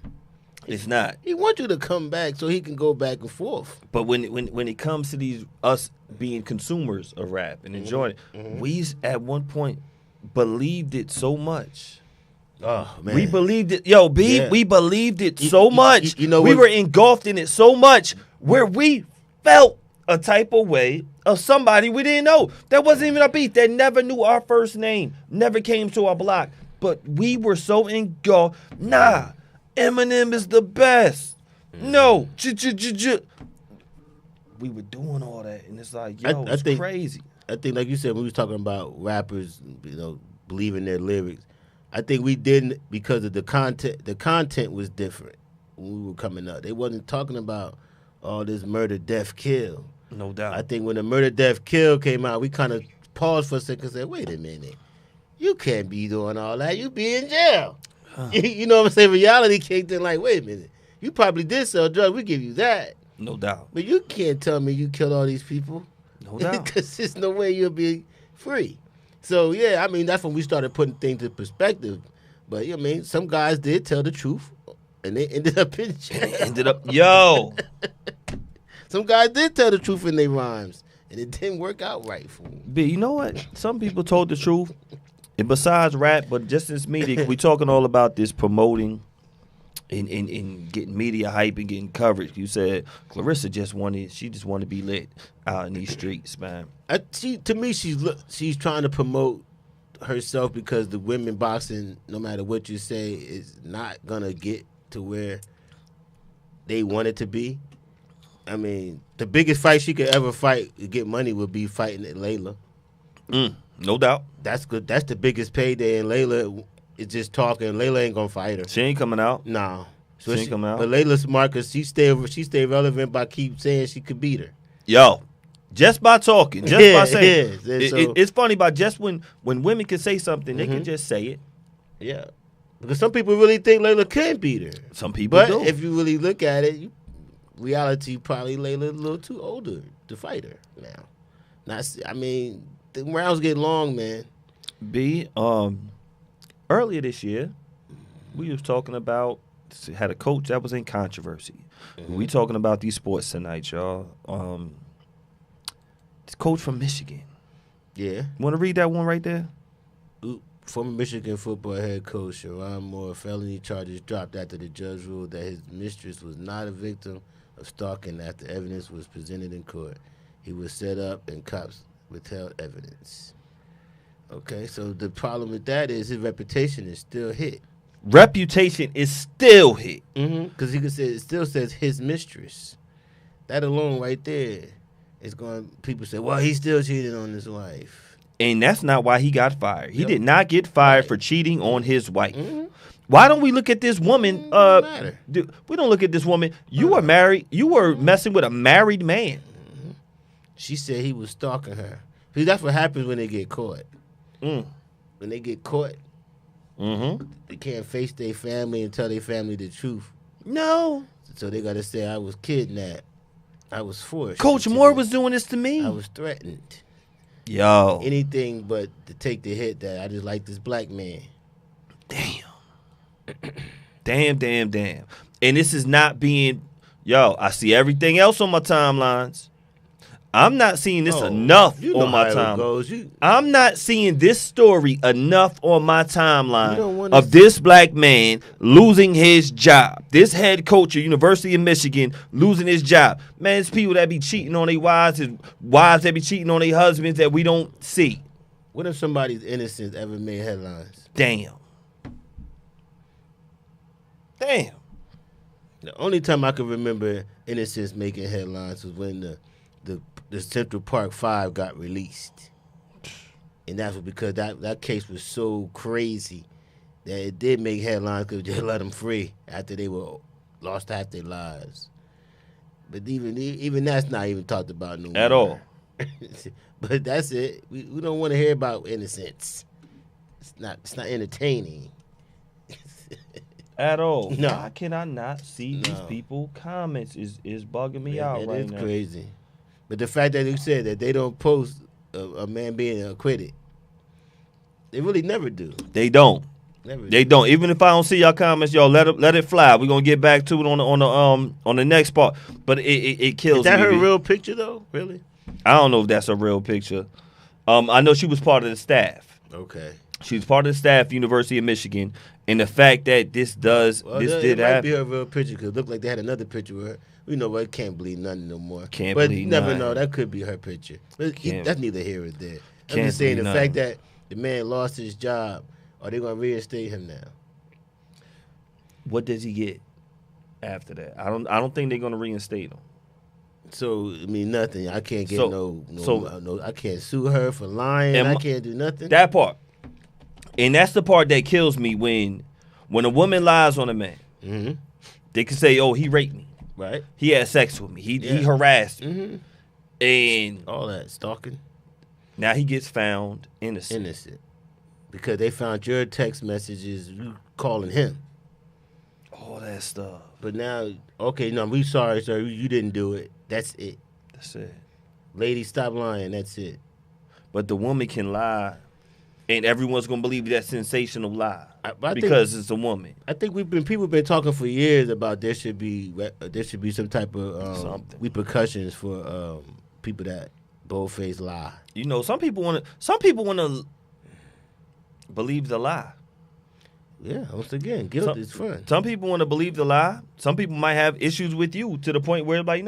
It's not.
He wants you to come back so he can go back and forth.
But when it comes to us being consumers of rap and enjoying it, we at one point believed it so much.
Oh man,
we believed it, yo, B.
Yeah.
We believed it so much.
You know,
we were engulfed in it so much where we felt a type of way of somebody we didn't know. That wasn't even a beat. That never knew our first name, never came to our block. But we were so engulfed. Nah, Eminem is the best. No, we were doing all that, and it's like, yo, it's crazy.
I think, like you said, when we was talking about rappers, believing their lyrics. I think we didn't because of the content. The content was different when we were coming up. They wasn't talking about all this murder, death, kill.
No doubt.
I think when the murder, death, kill came out, we kind of paused for a second and said, wait a minute. You can't be doing all that. You be in jail. Huh. You know what I'm saying? Reality kicked in like, wait a minute. You probably did sell drugs. We give you that.
No doubt.
But you can't tell me you killed all these people.
No doubt.
Because there's no way you'll be free. So, yeah, I mean, that's when we started putting things in perspective. But, I mean, some guys did tell the truth, and they ended up in jail.
Yo.
Some guys did tell the truth in their rhymes, and it didn't work out right for them.
But you know what? Some people told the truth. And besides rap, but just as media, we talking all about this promoting and getting media hype and getting coverage. You said Clarissa just wanted to be lit out in these streets, man.
To me, she's trying to promote herself because the women boxing, no matter what you say, is not gonna get to where they want it to be. I mean, the biggest fight she could ever fight to get money would be fighting at Layla.
No doubt.
That's good. That's the biggest payday, and Layla is just talking. Layla ain't gonna fight her.
She ain't coming out.
No.
So she ain't coming out.
But Layla's smart because she stay relevant by keep saying she could beat her.
Yo, just by talking, just by saying.
So,
it's funny about just when women can say something, they can just say it.
Yeah. Because some people really think Layla can beat her.
Some people do.
But if you really look at it, reality, probably Layla a little too older to fight her now. I mean, the rounds get long, man.
Earlier this year, we was talking about had a coach that was in controversy.
Mm-hmm.
We talking about these sports tonight, y'all. This coach from Michigan.
Yeah.
Want to read that one right there?
Former Michigan football head coach Sharon Moore, felony charges dropped after the judge ruled that his mistress was not a victim of stalking after evidence was presented in court. He was set up and cops withheld evidence. Okay, so the problem with that is his reputation is still hit.
Reputation is still hit.
Because he could say it still says his mistress. That alone right there is going. People say, well, he still cheated on his wife.
And that's not why he got fired. He did not get fired for cheating on his wife.
Mm-hmm.
Why don't we look at this woman? We don't look at this woman. You were married. You were messing with a married man.
Mm-hmm. She said he was stalking her. See, that's what happens when they get caught. When they get caught, they can't face their family and tell their family the truth.
No.
So they got to say, I was kidnapped. I was forced.
Coach Moore was doing this to me.
I was threatened.
Yo.
Anything but to take the hit that I just like this black man.
Damn. And this is not being, I see everything else on my timelines. I'm not seeing this enough on my timeline. I'm not seeing this story enough on my timeline of this black man losing his job. This head coach at University of Michigan losing his job. Man, it's people that be cheating on their wives, his wives that be cheating on their husbands that we don't see.
What if somebody's innocence ever made headlines?
Damn.
The only time I can remember innocence making headlines was when the Central Park 5 got released. And that's because that case was so crazy that it did make headlines because they let them free after they lost half their lives. But even that's not even talked about no more.
At all.
But that's it. We don't want to hear about innocence. It's not entertaining.
At all.
No.
Why can I not see these people comments is bugging me out right now.
It's crazy. But the fact that you said that they don't post a man being acquitted, they really never do.
They don't.
They
don't. Even if I don't see y'all comments, y'all let it fly. We're gonna get back to it on the next part. But it kills me.
Is that her real picture though? Really?
I don't know if that's a real picture. I know she was part of the staff.
Okay.
She was part of the staff at University of Michigan, and the fact that this did happen.
It might be her real picture because it looked like they had another picture with her. You know what? Can't believe nothing no more. But you never know. That could be her picture. But that's neither here or there. I'm just saying the fact that the man lost his job, are they going to reinstate him now?
What does he get after that? I don't think they're going to reinstate him.
So I mean nothing. I can't get no. I can't sue her for lying. I can't do nothing.
That part, and that's the part that kills me when a woman lies on a man. Mm-hmm. They can say, "Oh, he raped me.
Right?
He had sex with me. He harassed me, and
all that stalking."
Now he gets found innocent
because they found your text messages you calling him.
All that stuff.
But now, okay, no, we sorry, sir. You didn't do it. That's it. Lady, stop lying. That's it.
But the woman can lie, and everyone's gonna believe that sensational lie because it's a woman.
I think people have been talking for years about there should be some type of repercussions for people that bold-faced lie.
You know, some people want to believe the lie.
Yeah, once again, guilt is fun.
Some people want to believe the lie. Some people might have issues with you to the point where, like,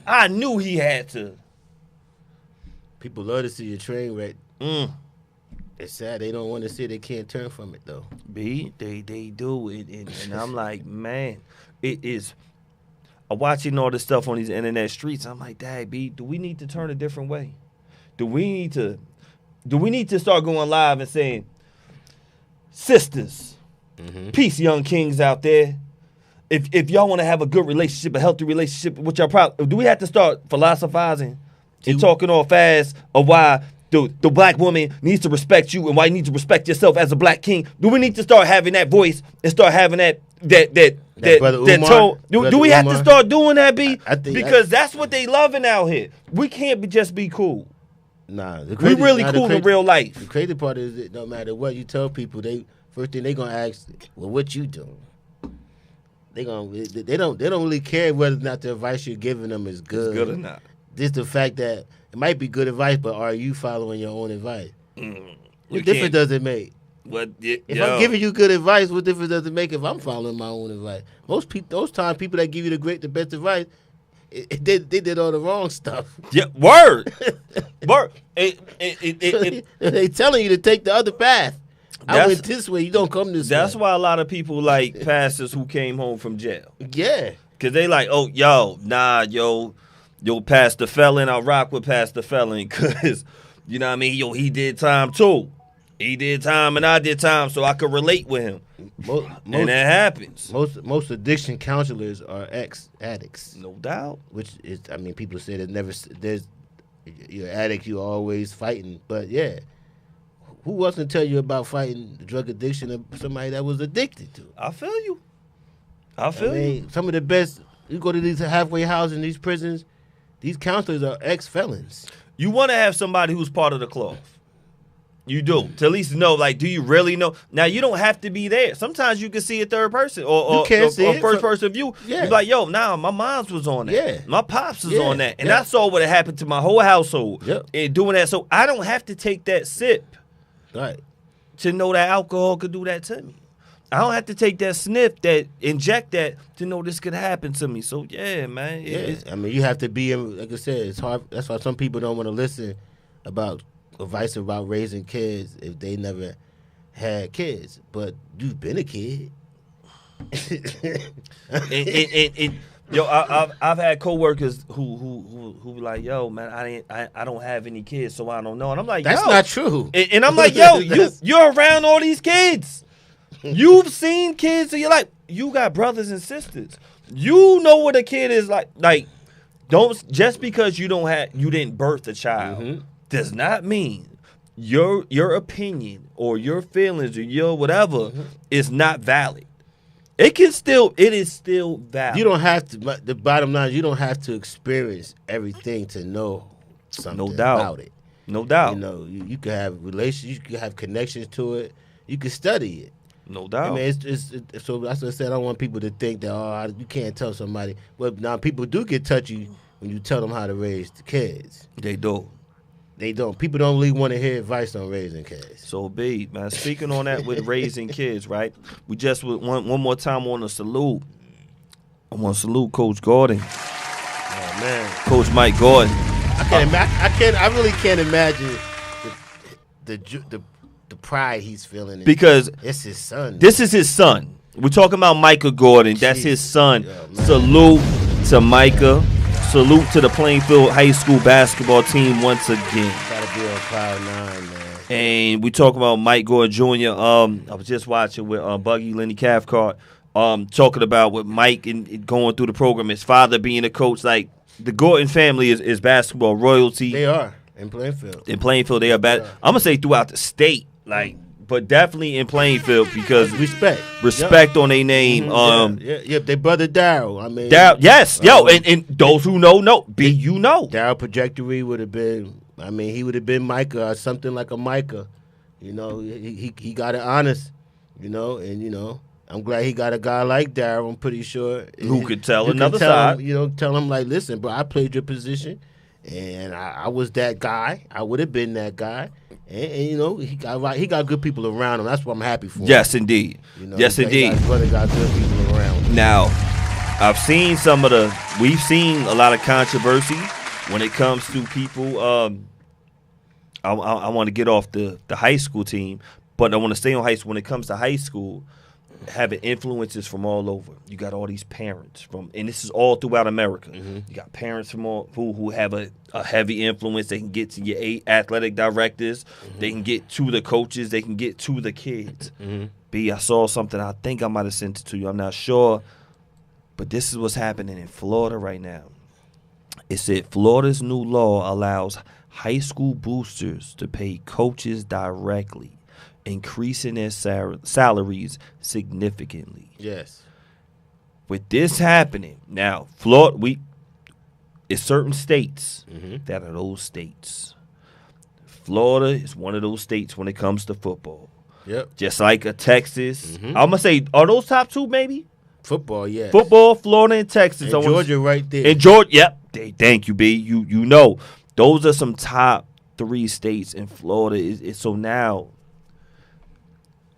I knew he had to.
People love to see a train wreck. It's sad they don't want to see it. They can't turn from it though.
They do it, and I'm like, man, it is. I'm watching all this stuff on these internet streets. I'm like, dang, B, do we need to turn a different way? Do we need to start going live and saying, sisters, peace, young kings out there. If y'all want to have a good relationship, a healthy relationship with your problem, do we have to start philosophizing and talking all fast of why the black woman needs to respect you and why you need to respect yourself as a black king? Do we need to start having that voice and start having that
Brother Umar,
do we have to start doing that, B?
I think
because that's what they loving out here. We can't just be cool.
Nah,
We really cool in real life.
The crazy part is that no matter what you tell people, first thing they gonna ask, well, what you doing? They don't really care whether or not the advice you're giving them is good.
It's good or not.
Just the fact that it might be good advice, but are you following your own advice? What difference does it make? If I'm giving you good advice, what difference does it make if I'm following my own advice? Most people, those times, people that give you the best advice, they did all the wrong stuff.
Yeah, word.
They telling you to take the other path. I went this way, you don't come this way.
That's why a lot of people like pastors who came home from jail.
Yeah.
Because they like, oh, yo, Pastor Felon, I rock with Pastor Felon because, you know what I mean? Yo, he did time too. He did time and I did time, so I could relate with him. And that happens.
Most addiction counselors are ex-addicts.
No doubt.
Which is, I mean, people say you're an addict, you're always fighting. But yeah, who wants to tell you about fighting the drug addiction of somebody that was addicted to it?
I feel you. I mean,
some of the best, you go to these halfway houses in these prisons, these counselors are ex-felons.
You want to have somebody who's part of the cloth. You do. To at least know, like, do you really know? Now, you don't have to be there. Sometimes you can see a third person or first person view. Yeah. You're like, yo, my mom's was on that. Yeah. My pops was on that. And I saw what had happened to my whole household in doing that. So I don't have to take that sip to know that alcohol could do that to me. I don't have to take that sniff, that inject that to know this could happen to me. So, yeah, man.
I mean, you have to be, like I said, it's hard. That's why some people don't want to listen about advice about raising kids if they never had kids. But you've been a kid.
Yo, I've had coworkers who like, yo, man, I don't have any kids, so I don't know. And I'm like,
that's not true.
And I'm like, yo, you're around all these kids. You've seen kids, so you're like, you got brothers and sisters. You know what a kid is like. Like, don't just because you didn't birth a child does not mean your opinion or your feelings or your whatever is not valid. It is still valid.
You don't have to. But the bottom line is you don't have to experience everything to know something about it.
No doubt.
You know, you can have relations, you can have connections to it. You can study it.
No doubt.
I mean, so that's what I said. I don't want people to think that you can't tell somebody. But now people do get touchy when you tell them how to raise the kids.
They do.
They don't. People don't really want to hear advice on raising kids.
So, B, man, speaking on that with raising kids, right? We just one more time want to salute. I want to salute Coach Gordon.
Oh man,
Coach Mike Gordon.
I really can't imagine the pride he's feeling
because
it's his son.
This is his son. We're talking about Micah Gordon. That's his son. Salute to Micah. Salute to the Plainfield High School basketball team once again.
Gotta be on cloud 9, man.
And we talk about Mike Gordon Jr. I was just watching with Buggy Lenny Cathcart, talking about with Mike and going through the program. His father being a coach. Like, the Gordon family is basketball royalty.
They are in Plainfield.
In Plainfield, they are bad. I'm gonna say throughout the state, like, but definitely in Plainfield because respect on their name.
They brother Darryl. I mean,
yes, and those who know, B, you know,
Darryl trajectory would have been. I mean, he would have been Micah or something like a Micah. You know, he got it honest. You know, and I'm glad he got a guy like Darryl. I'm pretty sure
who could tell another side.
Tell him like, listen, bro, I played your position, and I was that guy. I would have been that guy. And he got good people around him. That's what I'm happy for.
Yes, indeed. Yes, indeed.
His brother got good people around him.
Now, we've seen a lot of controversy when it comes to people. I want to get off the high school team, but I want to stay on high school. When it comes to high school, having influences from all over. You got all these parents and this is all throughout America. You got parents from who have a heavy influence. They can get to your athletic directors. They can get to the coaches. They can get to the kids. B, I saw something. I think I might have sent it to you. I'm not sure. But this is what's happening in Florida right now. It said Florida's new law allows high school boosters to pay coaches directly, increasing their salaries significantly.
Yes.
with this happening now, Florida, it's certain states that are those states. Florida is one of those states when it comes to football.
Yep.
Just like a Texas. I'm gonna say, are those top two maybe?
Football, yes.
Football, Florida, and Texas.
And Georgia right there.
And Georgia, yep. Thank you, B. You know, those are some top 3 states, and Florida is so now.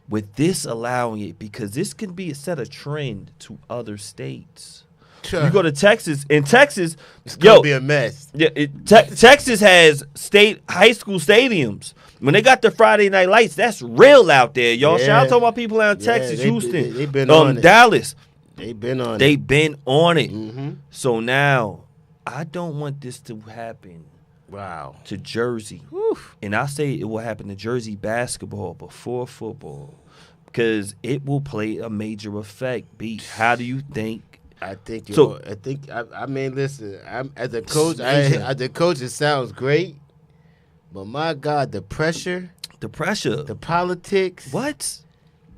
With this allowing it, because this can be a set of trend to other states. You go to Texas, in Texas,
it's gonna be a mess.
Yeah, Texas has high school stadiums. When they got the Friday Night Lights, that's real out there, y'all. Shout out to all my people out in Texas, Houston,
they been on it.
Dallas.
They've been on it.
They've been on it.
Mm-hmm.
So now, I don't want this to happen.
Wow.
To Jersey.
Oof.
And I say it will happen to Jersey basketball before football. Because it will play a major effect. B, how do you think?
I mean, listen, as a coach, it sounds great. But my God, the pressure.
The
politics.
What?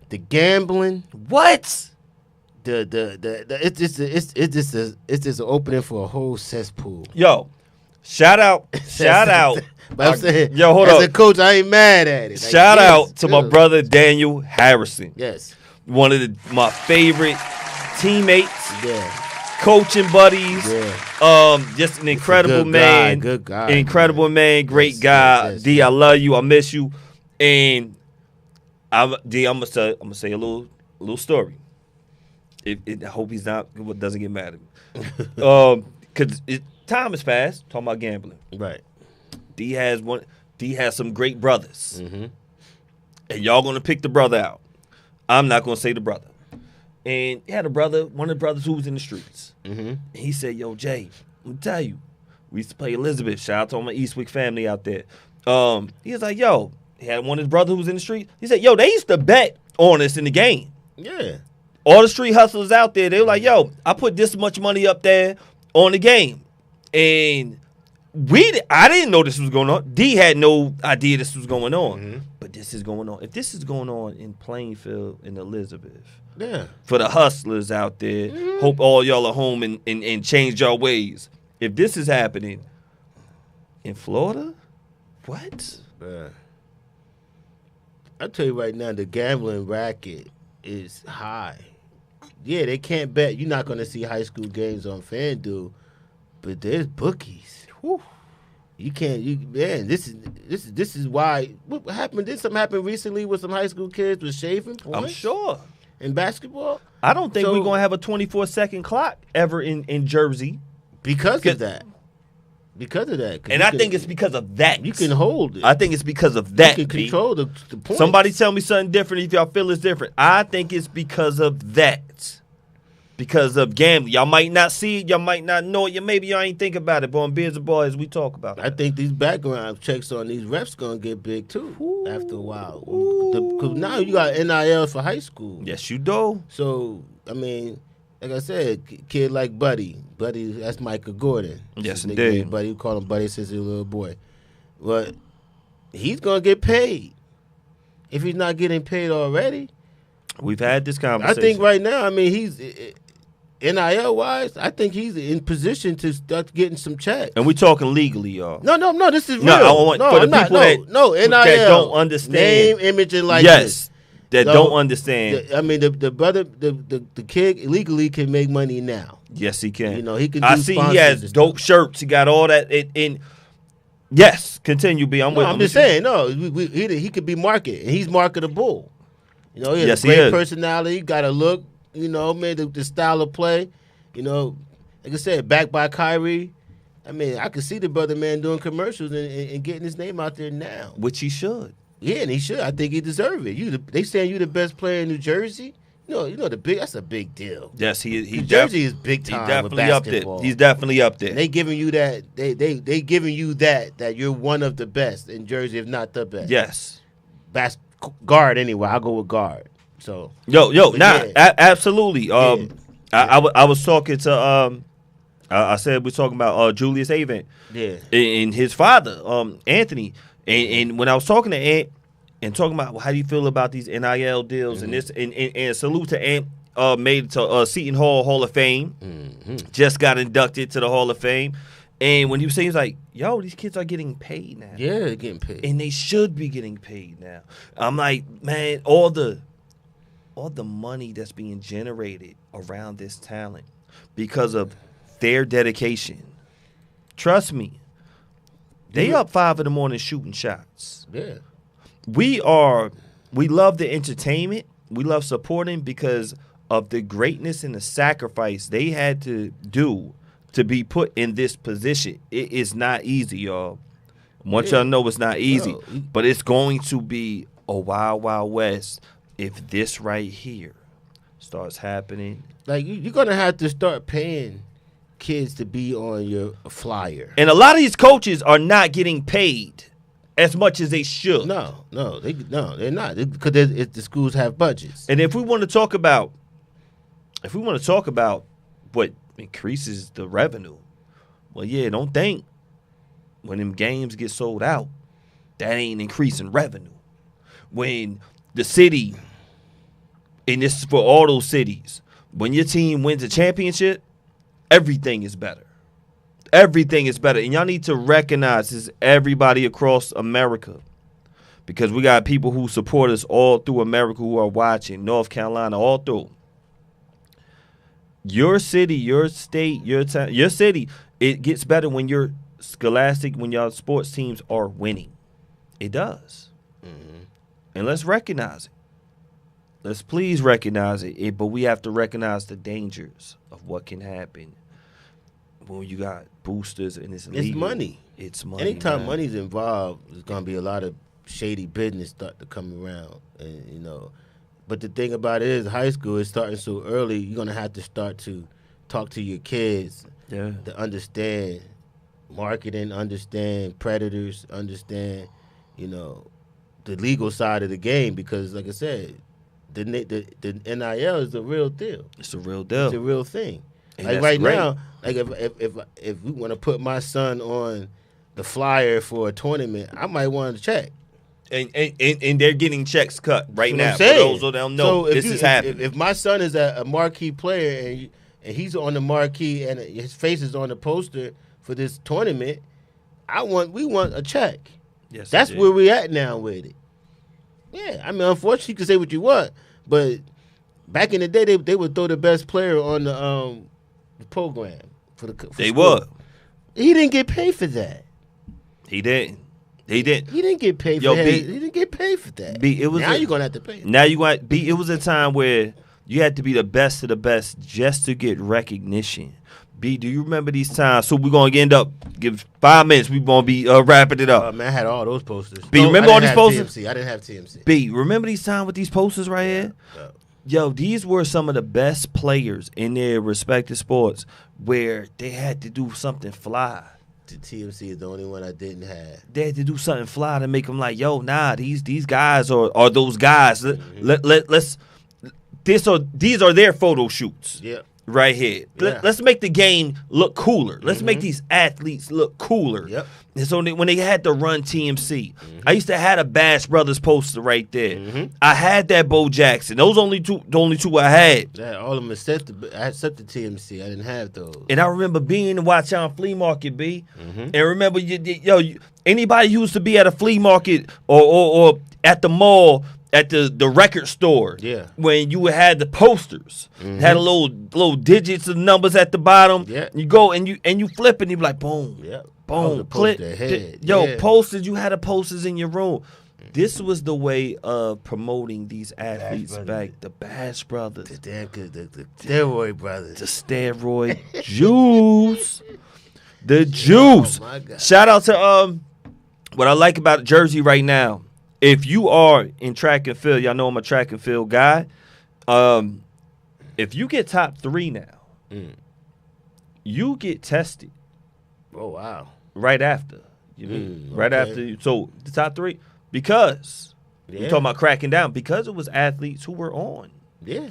The gambling.
What?
It's just an opening for a whole cesspool.
Yo, shout out.
But I'm saying,
yo, hold
as
up.
a coach, I ain't mad at it. Like,
shout out to my brother Daniel Harrison.
Yes.
One of my favorite teammates.
Yeah.
Coaching buddies.
Yeah.
Just an incredible man.
Good guy.
Incredible man. Great guy.
Yes.
D, I love you. I miss you. And I'm gonna say a little story. I hope he's doesn't get mad at me. Because time has passed. Talking about gambling.
Right.
D has some great brothers.
Mm-hmm.
And y'all gonna pick the brother out. I'm not gonna say the brother. And he had one of the brothers who was in the streets.
Mm-hmm.
And he said, yo, Jay, I'm gonna tell you, we used to play Elizabeth. Shout out to all my Eastwick family out there. He was like, yo, he had one of his brothers who was in the street. He said, yo, they used to bet on us in the game.
Yeah.
All the street hustlers out there, they were like, yo, I put this much money up there on the game. And I didn't know this was going on. D had no idea this was going on.
Mm-hmm.
But this is going on. If this is going on in Plainfield and Elizabeth,
yeah,
for the hustlers out there, hope all y'all are home and change your ways. If this is happening in Florida, what?
I tell you right now, the gambling racket is high. Yeah, they can't bet. You're not going to see high school games on FanDuel, but there's bookies. Whew. You can't. This is why. What happened? Did something happen recently with some high school kids with shaving points?
I'm sure.
In basketball,
I don't think we're gonna have a 24-second clock ever in Jersey
because of that.
And I think it's because of that.
You can hold it.
I think it's because of that.
You can control the points.
Somebody tell me something different if y'all feel it's different. I think it's because of that. Because of gambling. Y'all might not see it. Y'all might not know it. Maybe y'all ain't think about it. But on Beers and Boys, we talk about it.
I think these background checks on these refs going to get big, too, after a while. Because now you got NIL for high school.
Yes, you do.
So, I mean, like I said, kid like Buddy. Buddy, that's Michael Gordon.
Yes, indeed.
Buddy, we call him Buddy since he was a little boy. But he's going to get paid. If he's not getting paid already.
We've had this conversation.
I think right now, I mean, he's NIL-wise, I think he's in position to start getting some checks.
And we talking legally, y'all.
No, this is real.
No, I want for the people
NIL
that don't understand.
Name, image, and likeness.
Yes, that don't understand.
I mean, the brother, the kid legally can make money now.
Yes, he can.
You know, he can.
I see he has dope shirts. He got all that in. Yes, continue, B. I'm
just saying. No, he could be marketed, and he's marketable. You know, he has
yes,
a great
he is.
personality. Got a look. You know, man, the style of play. You know, like I said, backed by Kyrie. I mean, I could see the brother man doing commercials and getting his name out there now.
Which he should.
Yeah, and he should. I think he deserves it. They saying you the best player in New Jersey. You know that's a big deal.
Yes, he
New Jersey is big time.
He's definitely
with
up there.
basketball.
He's definitely up there.
And they giving you that. They giving you that you're one of the best in Jersey, if not the best.
Yes.
Guard anyway. I'll go with guard. So
absolutely. I was talking to I said we're talking about Julius Avent.
Yeah.
And his father, Anthony. And when I was talking to Ant and talking about how do you feel about these NIL deals and this and salute to Ant made it to Seton Hall of Fame. Just got inducted to the Hall of Fame. And when he was saying, he was like, yo, these kids are getting paid now.
Yeah, they're getting paid.
And they should be getting paid now. I'm like, man, all the money that's being generated around this talent because of their dedication. Trust me, they up 5 a.m. shooting shots.
Yeah.
We love the entertainment. We love supporting because of the greatness and the sacrifice they had to do to be put in this position. It is not easy, y'all. I want y'all to know it's not easy, but it's going to be a wild, wild west if this right here starts happening.
Like, you're going to have to start paying kids to be on your flyer.
And a lot of these coaches are not getting paid as much as they should.
No, they're not, because the schools have budgets.
And if we want to talk about what increases the revenue, well, yeah, don't think when them games get sold out, that ain't increasing revenue. When the city, and this is for all those cities, when your team wins a championship, everything is better. Everything is better. And y'all need to recognize this, everybody across America, because we got people who support us all through America who are watching, North Carolina, all through. Your city, your state, your town, your city, it gets better when you're scholastic, when y'all sports teams are winning. It does. Mm-hmm. And let's recognize it. Let's please recognize it. But we have to recognize the dangers of what can happen when you got boosters and it's legal.
It's money.
It's money.
Anytime money's involved, there's going to be a lot of shady business start to come around. And, you know, but the thing about it is, high school is starting so early, you're going to have to start to talk to your kids to understand marketing, understand predators, understand, you know, the legal side of the game. Because, like I said, the NIL is a real deal.
It's a real deal.
It's a real thing.
And
like right great. Now, like if we want to put my son on the flyer for a tournament, I might want to check.
And they're getting checks cut right now. For those who don't know,
so
this is happening.
If my son is a marquee player and he's on the marquee and his face is on the poster for this tournament, we want a check.
Yes,
that's where we're at now with it. Yeah, I mean, unfortunately, you can say what you want, but back in the day, they would throw the best player on the program for
they
school.
would.
He didn't get paid for that.
He didn't. He didn't.
He didn't get paid for that. He didn't get paid for that. Now you're gonna have to pay him.
Now you want B. It was a time where you had to be the best of the best just to get recognition. B, do you remember these times? So we're gonna end up give 5 minutes. We're gonna be wrapping it up.
Man, I had all those posters.
B, remember all these posters?
TMC. I didn't have TMC.
B, remember these times with these posters right here? Yo, these were some of the best players in their respective sports where they had to do something fly.
The TMC is the only one I didn't have.
They had to do something fly to make them like, yo, nah, these guys are those guys. These are their photo shoots.
Yeah.
Right here.
Yeah.
Let's make the game look cooler. Let's make these athletes look cooler.
Yep.
And so when they had to run TMC, I used to have a Bash Brothers poster right there. I had that Bo Jackson. Those the only two I had.
Yeah, all of them except the TMC. I didn't have those.
And I remember being in Watchtown Flea Market, B. And remember, anybody who used to be at a flea market or at the mall, at the record store, when you had the posters, had a little digits and numbers at the bottom. Yeah. You go and you flip and you be like, boom, boom, click. Posters. You had the posters in your room. This was the way of promoting these athletes back. The Bash Brothers,
the steroid brothers,
the steroid juice, the juice.
Oh my God.
Shout out to what I like about Jersey right now. If you are in track and field, y'all know I'm a track and field guy. If you get top 3 now, you get tested.
Oh, wow.
Right after. Right after. So the top 3, because we're talking about cracking down, because it was athletes who were on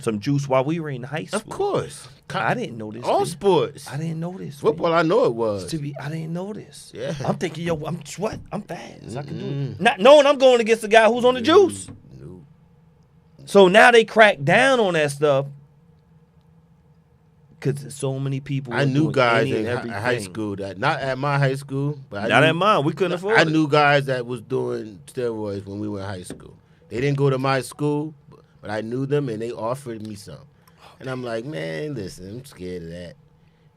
some juice while we were in high school.
Of course.
I didn't know this.
All sports.
I didn't know this.
Football, I know it was.
I didn't know this.
Yeah.
I'm thinking, yo, I'm fast. I can do it. Not knowing I'm going against the guy who's on the juice. So now they crack down on that stuff. Because there's so many people.
I knew
doing
guys
any
in
and
high
everything.
school that not at my high school, but
Not at mine. We couldn't afford
I
it.
knew guys that was doing steroids when we were in high school. They didn't go to my school, but I knew them and they offered me some. And I'm like, man, listen, I'm scared of that.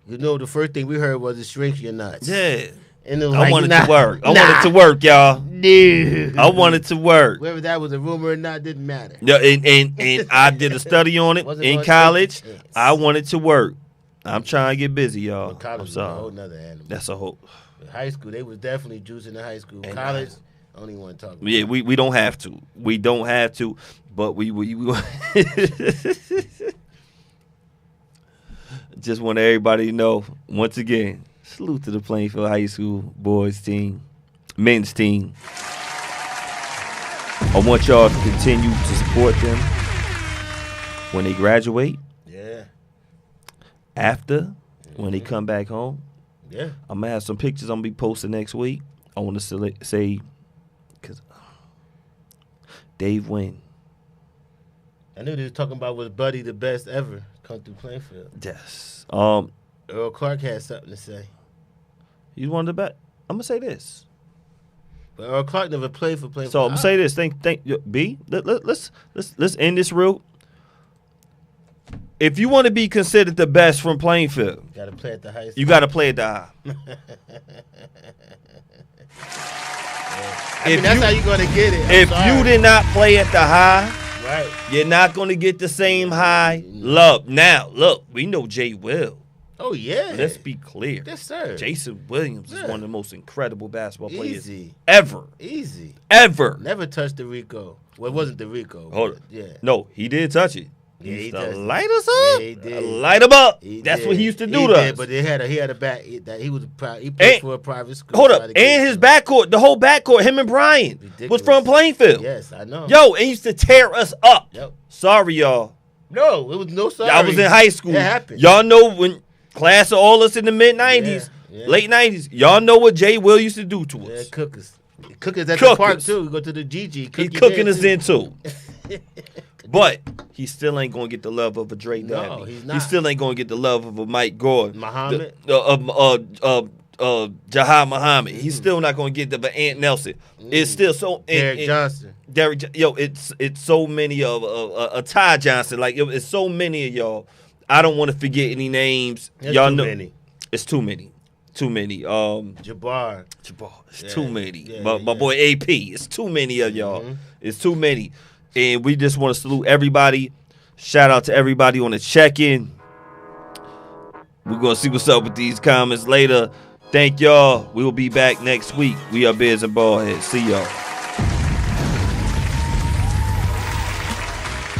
You know, the first thing we heard was it shrinks your nuts.
Yeah.
And it was
I
like,
wanted
nah,
to work. I
nah,
wanted to work, y'all.
dude.
I wanted to work.
Whether that was a rumor or not didn't matter.
Yeah, and I did a study on it
Wasn't
in
gonna
college.
take a chance.
I wanted to work. I'm trying to get busy, y'all.
Well, college
I'm
was a whole
sorry.
nother animal.
That's a whole.
In high school, they was definitely juicing in high school.
And
College, I don't even want to talk about
Yeah,
it.
we don't have to. We don't have to. But we just want everybody to know, once again, salute to the Plainfield High School boys team, men's team. I want y'all to continue to support them when they graduate,
Yeah,
after, when they come back home.
yeah.
I'm going to have some pictures I'm going to be posting next week. I want to say, because Dave Wynn.
I knew they was talking about was Buddy the best ever come through Plainfield.
Yes.
Earl Clark had something to say.
You wanted to bet? I'm going to say this.
But Earl Clark never played for Plainfield.
So I'm gonna say this. Thank B. Let's end this real. If you want to be considered the best from Plainfield,
Got to play at the high school.
you got to play at the high.
I mean, that's how you gonna get it. I'm
If
sorry.
you did not play at the high,
right,
you're not gonna get the same high love. Now, look, we know Jay Will.
oh yeah,
Let's be clear.
yes sir.
Jason Williams is
Yeah.
one of the most incredible basketball players
Easy,
ever.
easy.
Ever.
Never touched the Rico. Well, it wasn't the Rico.
Hold
but
it.
Yeah.
No, he did touch it.
Yeah, he
used to
touched it.
light us
Yeah,
up.
he did.
Light him up.
He
That's
did.
what he used to
He
do to
did,
us.
But he had a back that he was he played
And-
for a private school.
Hold
tried
up.
to get
And his
some-
backcourt, the whole backcourt, him and Brian, was
Ridiculous.
from Plainfield.
Yes, I know.
Yo, and he used to tear us up.
Yep.
Sorry, y'all.
No, it was no sorry.
I was in high school.
It happened.
Y'all know when class of all us in the mid 90s,
Yeah, yeah.
late 90s, y'all know what Jay Will used to do to
Yeah,
us.
cookers. Cookers at
Cookers.
the park too. We go to the GG.
He cooking us in too. But he still ain't gonna get the love of a Dre
No,
Dabney.
he's
He
not.
still ain't gonna get the love of a Mike Gordon.
Muhammad.
Jahad Muhammad. He's still not gonna get the but Ant Nelson. It's still so
Derek Johnson.
It's so many of Ty Johnson. Like it's so many of y'all. I don't want to forget any names.
There's
y'all
too
know
many.
it's too many. Too many.
Jabbar.
It's
Yeah,
too many.
yeah,
my
yeah.
boy AP. It's too many of y'all.
Mhm.
It's too many. And we just want to salute everybody. Shout out to everybody on the check-in. We're going to see what's up with these comments later. Thank y'all. We will be back next week. We are Bears and Baldheads. See y'all.